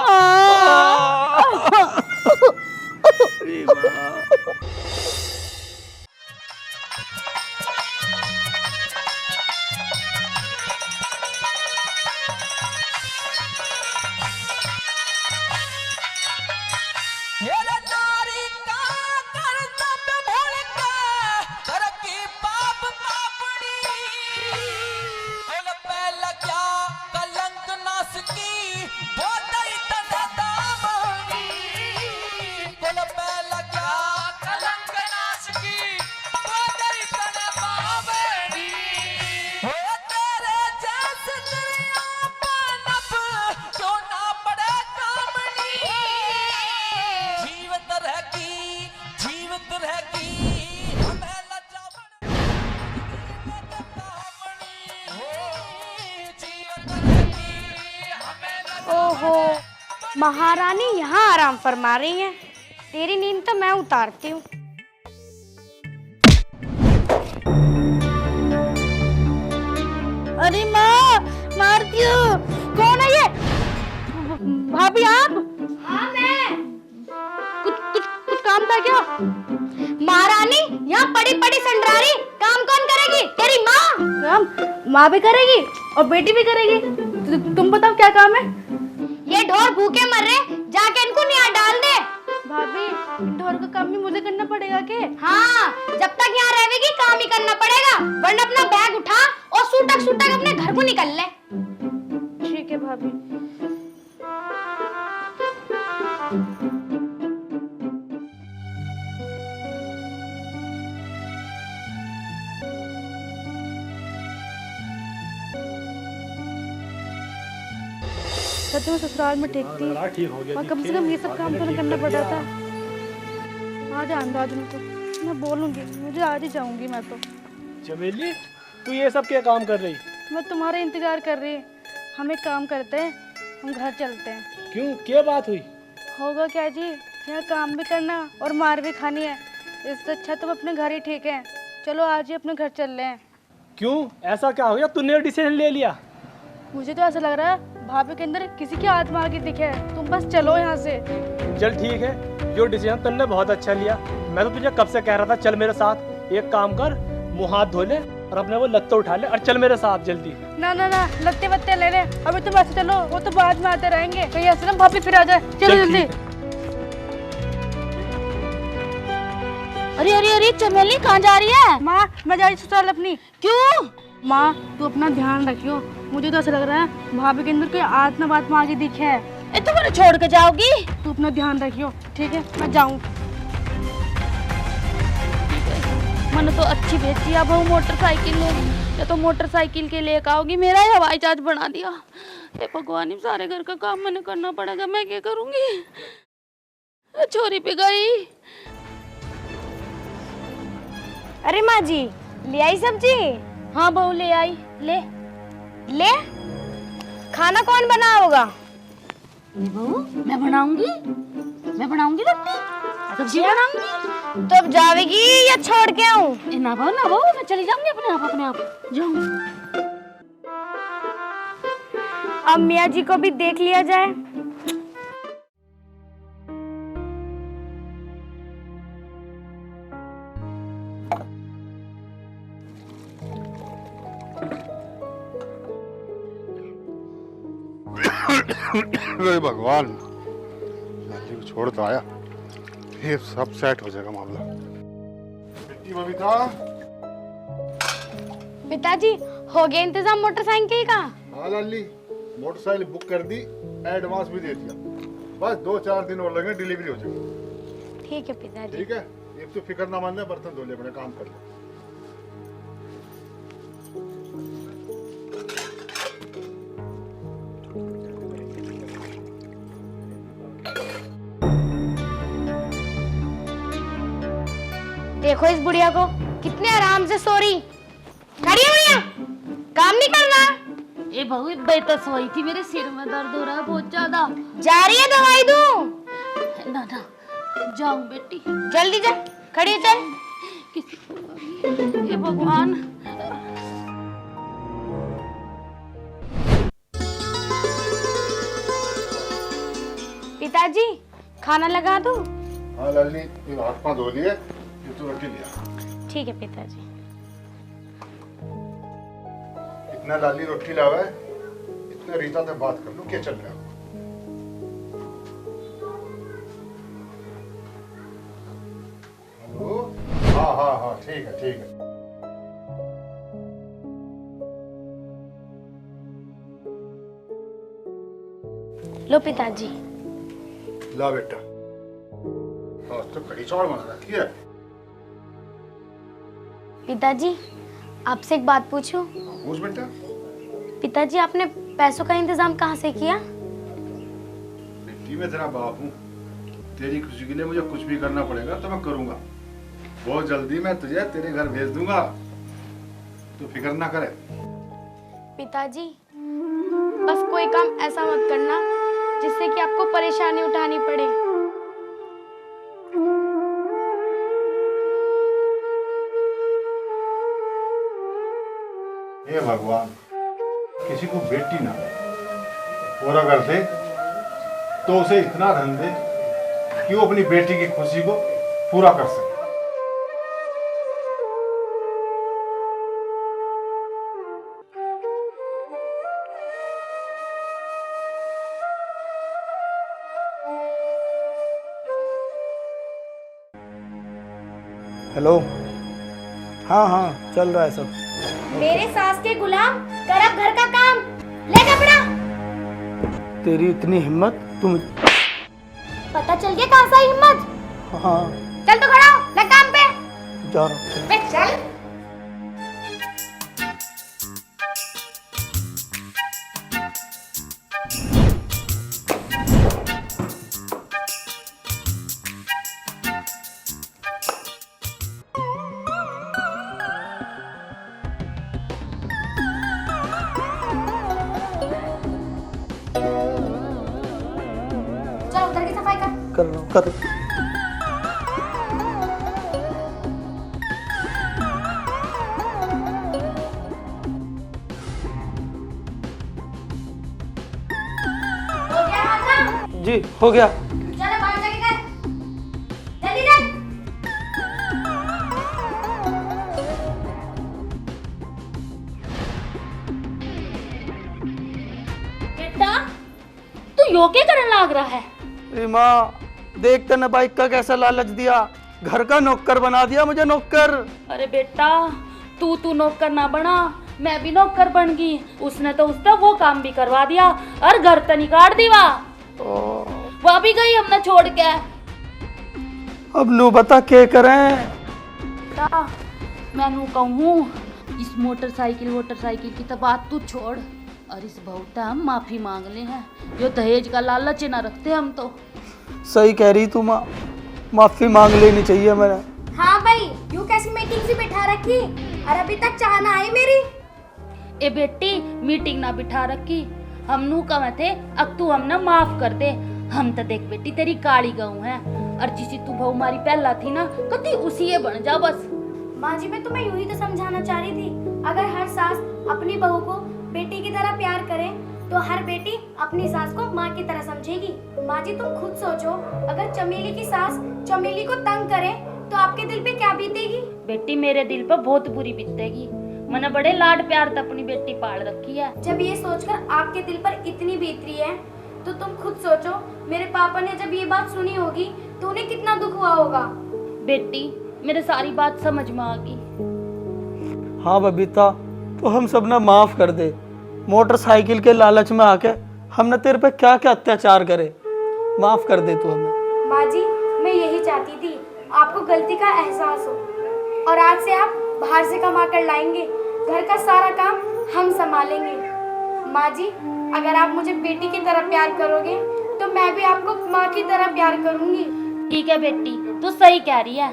अरे माँ। ओहो, महारानी यहाँ आराम फरमा रही हैं। तेरी नींद तो मैं उतारती हूँ। अरे माँ, मार क्यों? कौन है ये? भाभी आप? हाँ मैं। कुछ काम था क्या? महारानी यहाँ पड़ी पड़ी संडरारी, काम कौन करेगी? तेरी माँ। काम माँ भी करेगी और बेटी भी करेगी। तुम बताओ क्या काम है? ये ढोर भूखे मर रहे, जाके इनको निहार डाल दे। भाभी, ढोर का काम भी मुझे करना पड़ेगा के? हाँ, जब तक यहाँ रहेगी काम ही करना पड़ेगा, वरना अपना बैग उठा और सूटक सूटक अपने घर को निकल ले। ठीक है भाभी। सच में ससुराल में ठीक थी, ठीक हो गया, और कम से कम ये सब काम तो नहीं करना पड़ रहा था। आज अंदाज में तो मैं बोलूंगी, मुझे आज ही जाऊंगी मैं तो। चमेली, तू ये सब क्या काम कर रही? मैं तुम्हारा इंतजार कर रही। हम एक काम करते हैं, हम घर चलते हैं। क्यों, क्या बात हुई? होगा क्या जी, यहाँ काम भी करना और मार भी खानी है, इससे अच्छा तुम अपने घर ही ठीक है। चलो आज ही अपने घर चल रहे हैं। क्यों, ऐसा क्या हो गया? तूने डिसीजन ले लिया? मुझे तो ऐसा लग रहा है भाभी के अंदर किसी की आत्मा की दिखे है। तुम बस चलो यहाँ से। चल ठीक है, जो डिसीजन तुमने बहुत अच्छा लिया। मैं तो तुझे कब से कह रहा था चल मेरे साथ। एक काम कर, मुंह हाथ धो ले और अपने वो लत्ते उठा ले और चल मेरे साथ जल्दी। ना ना ना, लत्ते वत्ते ले ले, अभी तुम ऐसे चलो, वो तो बाद में आते रहेंगे। कहीं ऐसे ना भाभी फिर आ जाए। चलो जल्दी। अरे अरे अरे चमेली कहाँ जा रही है? माँ मैं जा रही ससुराल अपनी। क्यों? माँ तू अपना ध्यान रखियो, मुझे तो ऐसा लग रहा है भाभी के अंदर कोई आत्मा बात में आगे दिखे है। ए तू मुझे छोड़ के जाओगी? तू अपना ध्यान रखियो, ठीक है? मैं जाऊँ। मैंने तो अच्छी भेजी अब वो मोटरसाइकिल ले, या तो मोटरसाइकिल के लेकर आओगी, मेरा ही हवाई जहाज बना दिया। हे भगवान, सारे घर का काम मैंने करना पड़ेगा, मैं क्या करूंगी? छोरी पे गई। अरे माँ जी, ले आई सब्जी? हाँ बहू ले आई। ले ले। खाना कौन बना होगा? बहू मैं बनाऊंगी रोटी, सब्जी बनाऊंगी। तो अब जावेगी या छोड़ के आऊं? ना बहू मैं चली जाऊंगी अपने आप जाऊंगी। अब मियाँ जी को भी देख लिया जाए। अरे भगवान, लाली को छोड़ तो आया, ये सब सेट हो जाएगा मामला। बेटी बबीता। पिताजी हो गया इंतजाम मोटरसाइकिल का? हाँ लाली, मोटरसाइकिल बुक कर दी, एडवांस भी दे दिया, बस 2-4 दिन और लगे, डिलीवरी हो जाएगी। ठीक है पिताजी। ठीक है, एक तो फिक्र ना मानना, बर्तन धो ले, अपने काम कर ले। देखो इस बुढ़िया को, कितने आराम से सो रही। खड़ी है बुढ़िया, काम नहीं करना। ए बहू बेटा सोई थी, मेरे सिर में दर्द हो रहा है बहुत ज्यादा। जा रही है, दवाई दूं? ना जाऊं बेटी, जल्दी जा, खड़ी है, चल। हे भगवान। पिताजी खाना लगा दूं? हाँ लाली, ये हाथ पांव धो लिए, ये तो रोटी लिया। ठीक है पिताजी। इतना लाली रोटी लावा है, इतना रीता से बात कर लो, क्या चल रहा है? हेलो, हाँ ठीक है। लो पिताजी। ला बेटा, आज तो कढ़ी चावल बना रखी है। पिताजी आपसे एक बात पूछूं? पूछ बेटा। पिताजी आपने पैसों का इंतजाम कहाँ से किया? बेटी मैं तेरा बाप हूँ, तेरी खुशी के लिए मुझे कुछ भी करना पड़ेगा तो मैं करूंगा। बहुत जल्दी मैं तुझे तेरे घर भेज दूंगा, तो फिक्र ना करे। पिताजी बस कोई काम ऐसा मत करना जिससे कि आपको परेशानी उठानी पड़े। हे भगवान, किसी को बेटी ना और अगर दे तो उसे इतना धन दे कि वो अपनी बेटी की खुशी को पूरा कर सके। हेलो। हाँ चल रहा है सब। मेरे सास के गुलाम, कर अब घर का काम, ले कपड़ा। तेरी इतनी हिम्मत, तुम। पता चल गया कहाँ सा हिम्मत। हाँ चल तो खड़ा हो, लग काम पे। जा रहा हूँ। बे चल। उधर की सफाई कर रहा हूँ, कर। हो गया खाना? जी हो गया। चलो बाहर जाके कर, जल्दी कर। बेटा तू यो क्या करने लग रहा है? अरे माँ, देखते ना बाइक का कैसा लालच दिया, घर का नौकर बना दिया मुझे, नौकर। अरे बेटा तू नौकर ना बना, मैं भी नौकर बन गई। उसने तो उसका वो काम भी करवा दिया और घर तो निकाल दीवा। वह भी गई हमने छोड़ के। अब नू बता क्या करें। बेटा मैं नू कहूँ इस मोटरसाइकिल की तो बात तू छोड़, और इस बहुत हम माफी मांग ले हैं। यो दहेज का लालच ना रखते हम तो। सही कह रही तू माँ, माफी मांग लेनी चाहिए मैंने। हाँ भाई, यूँ कैसी मीटिंग से बिठा रखी और अभी तक चाह ना आई मेरी। ए बेटी मीटिंग ना बिठा रखी, हम नू कहे थे अब तू हमने माफ कर दे। हम तो देख बेटी तेरी काली गऊ है, और जिसी तू बहु मारी पहला थी ना कति उसी ये बन जा बस। माँ जी मैं तुम्हें यूं ही तो समझाना चाह रही थी, अगर हर सास अपनी बहू को बेटी की तरह प्यार करे तो हर बेटी अपनी सास को माँ की तरह समझेगी। माँ जी तुम खुद सोचो, अगर चमेली की सास चमेली को तंग करे तो आपके दिल पे क्या बीतेगी। बेटी मेरे दिल पर बहुत बुरी बीतेगी, मैंने बड़े लाड प्यार से अपनी बेटी पाल रखी है। जब ये सोचकर आपके दिल पर इतनी बीत रही है तो तुम खुद सोचो, मेरे पापा ने जब ये बात सुनी होगी तो उन्हें कितना दुख हुआ होगा। बेटी मेरे सारी बात समझ में आ गई। हाँ बबीता, तो हम सब ना माफ कर दे। मोटरसाइकिल के लालच में आके हमने तेरे पे क्या क्या अत्याचार करे, माफ कर दे तू हमें। माँ जी मैं यही चाहती थी आपको गलती का एहसास हो, और आज से आप बाहर से कमा कर लाएंगे, घर का सारा काम हम संभालेंगे। माँ जी अगर आप मुझे बेटी की तरह प्यार करोगे तो मैं भी आपको माँ की तरह प्यार करूंगी। ठीक है बेटी तू सही कह रही है,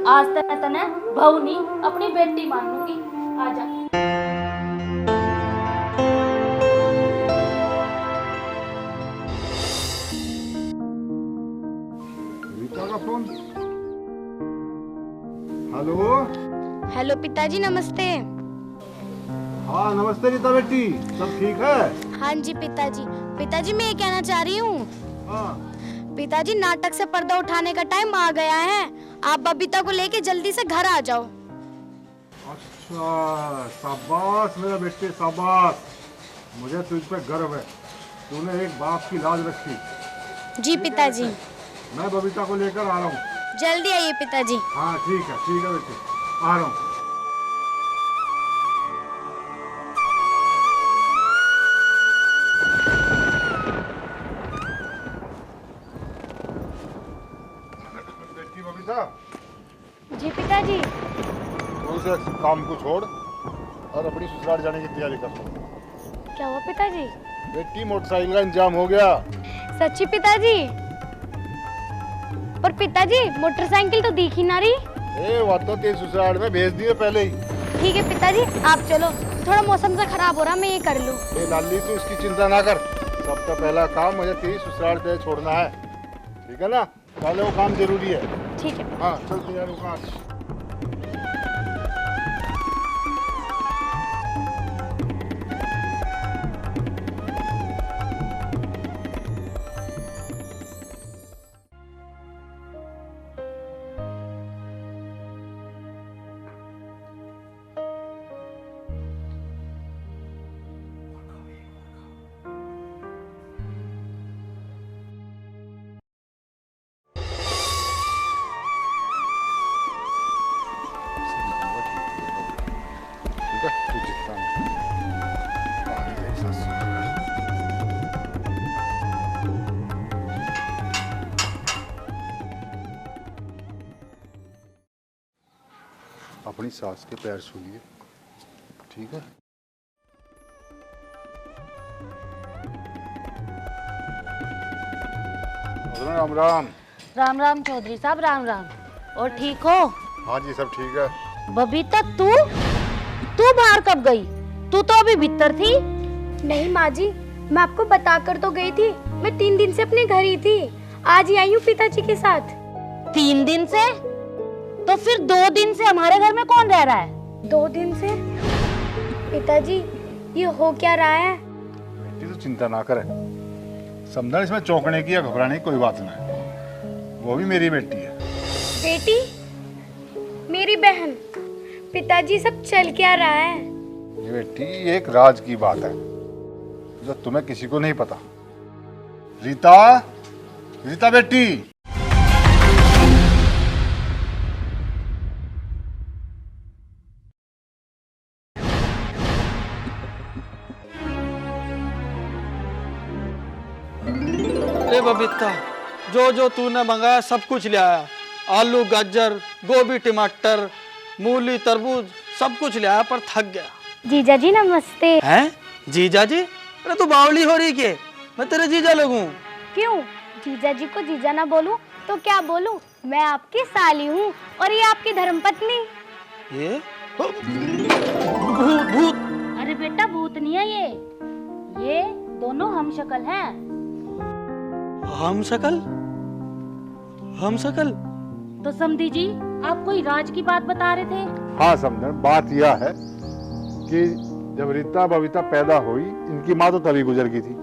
आज तक तने बहू नहीं अपनी बेटी मानूंगी। आजा। रीता का फोन। हेलो। हेलो पिताजी नमस्ते। हाँ नमस्ते रीता बेटी, सब ठीक है? हाँ जी पिताजी। पिताजी मैं ये कहना चाह रही हूँ, हाँ पिताजी नाटक से पर्दा उठाने का टाइम आ गया है, आप बबीता को लेके जल्दी से घर आ जाओ। अच्छा शाबाश मेरा बेटे शाबाश, मुझे तुझ पे गर्व है, तूने एक बाप की लाज रखी। जी पिताजी। मैं बबीता को लेकर आ रहा हूँ। जल्दी आइए पिताजी। हाँ ठीक है बेटे, आ रहा हूँ। बेटी बबीता, जी पिताजी। तू इस काम को छोड़ और अपनी ससुराल जाने की तैयारी कर। क्या हुआ पिताजी? बेटी मोटरसाइकिल का इंतजाम हो गया। सच्ची पिताजी? पर पिताजी मोटरसाइकिल तो दिख ही ना रही। वो तो तेरे ससुराल में भेज दिए पहले ही। ठीक है पिताजी आप चलो, थोड़ा मौसम से खराब हो रहा, मैं ये कर लूँ। लाली तू उसकी चिंता ना कर, सबका पहला काम मुझे तेरी ससुराल पे छोड़ना है, ठीक है ना? पहले वो काम जरूरी है। ठीक है। हाँ चल तैयार हो। अपनी सास के पैर छूलिए, ठीक है? राम राम। राम राम चौधरी साहब, राम राम। और ठीक हो? हाँ जी सब ठीक है। बबीता तू बाहर कब गई? तू तो अभी भीतर थी। नहीं माँ जी, मैं आपको बता कर तो गई थी, मैं 3 दिन से अपने घर ही थी, आज ही आई हूँ पिताजी के साथ। 3 दिन से? तो फिर 2 दिन से हमारे घर में कौन रह रहा है? 2 दिन से? पिताजी ये हो क्या रहा है? बेटी तो चिंता ना करे, समझा, इसमें चौंकने की या घबराने की कोई बात ना है, वो भी मेरी बेटी है। बेटी? मेरी बहन? पिताजी सब चल क्या रहा है? ये बेटी एक राज की बात है जो तुम्हें किसी को नहीं पता। रीता, रीता बेटी, अरे बबीता, जो जो तूने मंगाया सब कुछ ले आया। आलू, गाजर, गोभी, टमाटर, मूली, तरबूज सब कुछ ले आया, पर थक गया। जीजा जी नमस्ते। हैं? जीजा जी? अरे तू बावली हो रही के? मैं तेरे जीजा लगूं? क्यों? जीजा जी को जीजा ना बोलूं तो क्या बोलूं? मैं आपकी साली हूँ और ये आपकी धर्मपत्नी। ये भूत भूत। अरे बेटा भूत नहीं है ये दोनों हम शक्ल हैं। हम शकल? हम शकल? तो समधी जी आप कोई राज की बात बता रहे थे। हाँ समझन, बात यह है कि जब रीता बबीता पैदा हुई, इनकी माँ तो तभी गुजर गई थी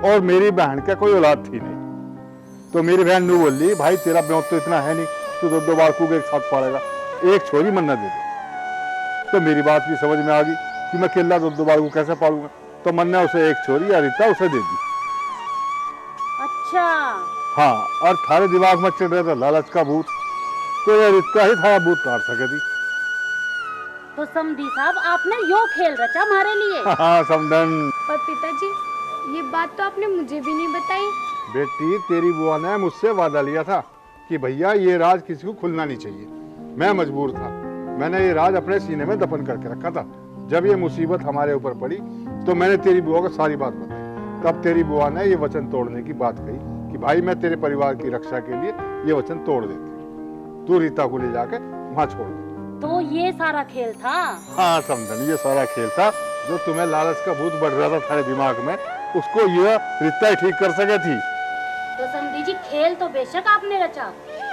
और मेरी बहन का कोई औलाद थी नहीं। तो मेरी बहन नू बोली, भाई तेरा ब्यों तो इतना है नहीं, तू दो बार को एक साथ पालेगा, एक छोरी मन्नत दे दे। तो मेरी बात भी समझ में आ गई कि मैं केला दो बार को कैसे पालूंगा। तो मैंने उसे एक छोरी या रीता उसे दे दी। अच्छा। हाँ, और थारे दिमाग में चल रहा था लालच का भूत, तो ये रीता ही थारा भूत काट सके थी। तो समधी साहब आपने यो खेल रचा हमारे लिए। हाँ समझन। पर पिताजी ये बात तो आपने मुझे भी नहीं बताई। बेटी तेरी बुआ ने मुझसे वादा लिया था कि भैया ये राज किसी को खुलना नहीं चाहिए। मैं मजबूर था, मैंने ये राज अपने सीने में दफन करके रखा था। जब ये मुसीबत हमारे ऊपर पड़ी तो मैंने तेरी बुआ को सारी बात बताई। तब तेरी बुआ ने ये वचन तोड़ने की बात कही कि भाई मैं तेरे परिवार की रक्षा के लिए ये वचन तोड़ देती हूँ, तू रीता को ले जाके वहाँ छोड़ दे। तो ये सारा खेल था। हाँ समझन, ये सारा खेल था। जो तुम्हें लालच का भूत बढ़ रहा था थारे दिमाग में, उसको ये रीता ही ठीक कर सके थी। तो समधी जी खेल तो बेशक आपने रचा,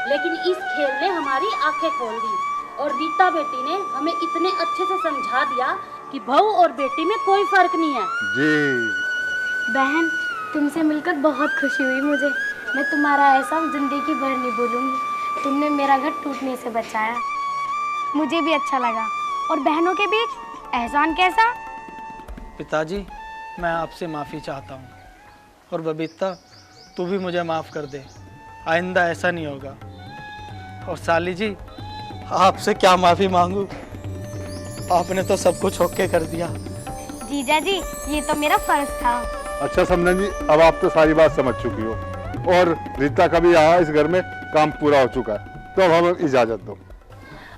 लेकिन इस खेल ने हमारी आंखें खोल दी और रीता बेटी ने हमें इतने अच्छे से समझा दिया कि बहू और बेटी में कोई फर्क नहीं है। जी बहन तुमसे मिलकर बहुत खुशी हुई मुझे। मैं तुम्हारा एहसान जिंदगी भर नहीं भूलूंगी। तुमने मेरा घर टूटने से बचाया, मुझे भी अच्छा लगा। और बहनों के बीच एहसान कैसा? पिताजी मैं आपसे माफ़ी चाहता हूँ, और बबीता तू भी मुझे माफ़ कर दे, आइंदा ऐसा नहीं होगा। और साली जी आपसे क्या माफ़ी मांगू, आपने तो सब कुछ ओके कर दिया। जीजा जी ये तो मेरा फर्ज था। अच्छा समझन जी, अब आप तो सारी बात समझ चुकी हो और रीता का भी यहाँ इस घर में काम पूरा हो चुका है, तो अब हमें इजाजत दो।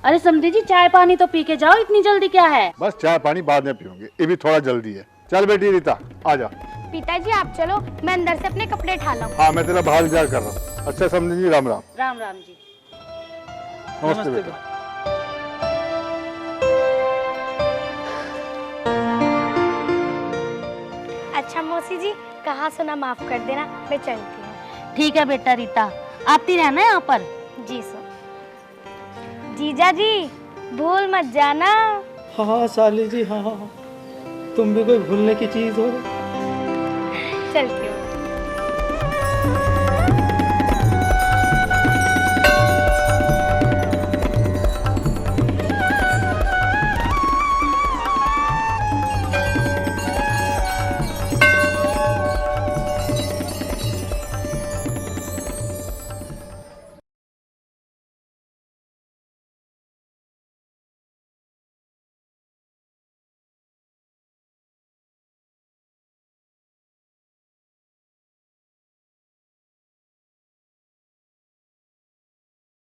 अरे समधी जी चाय पानी तो पी के जाओ, इतनी जल्दी क्या है? बस चाय पानी बाद में पियोगे, ये भी थोड़ा जल्दी है। चल बेटी रीता आ जा। पिताजी आप चलो, मैं अंदर से अपने कपड़े उठा लाऊं। हाँ मैं तेरा बाहर इंतजार कर रहा हूँ। अच्छा समझन जी, राम राम। राम राम जी। नमस्ते बेटा। अच्छा मौसी जी, कहा सुना माफ कर देना, मैं चलती हूँ। ठीक है बेटा रीता, आती रहना यहाँ पर। जी सर। जीजा जी भूल मत जाना। हाँ साली जी, हाँ तुम भी कोई भूलने की चीज़ हो। चलती हूँ।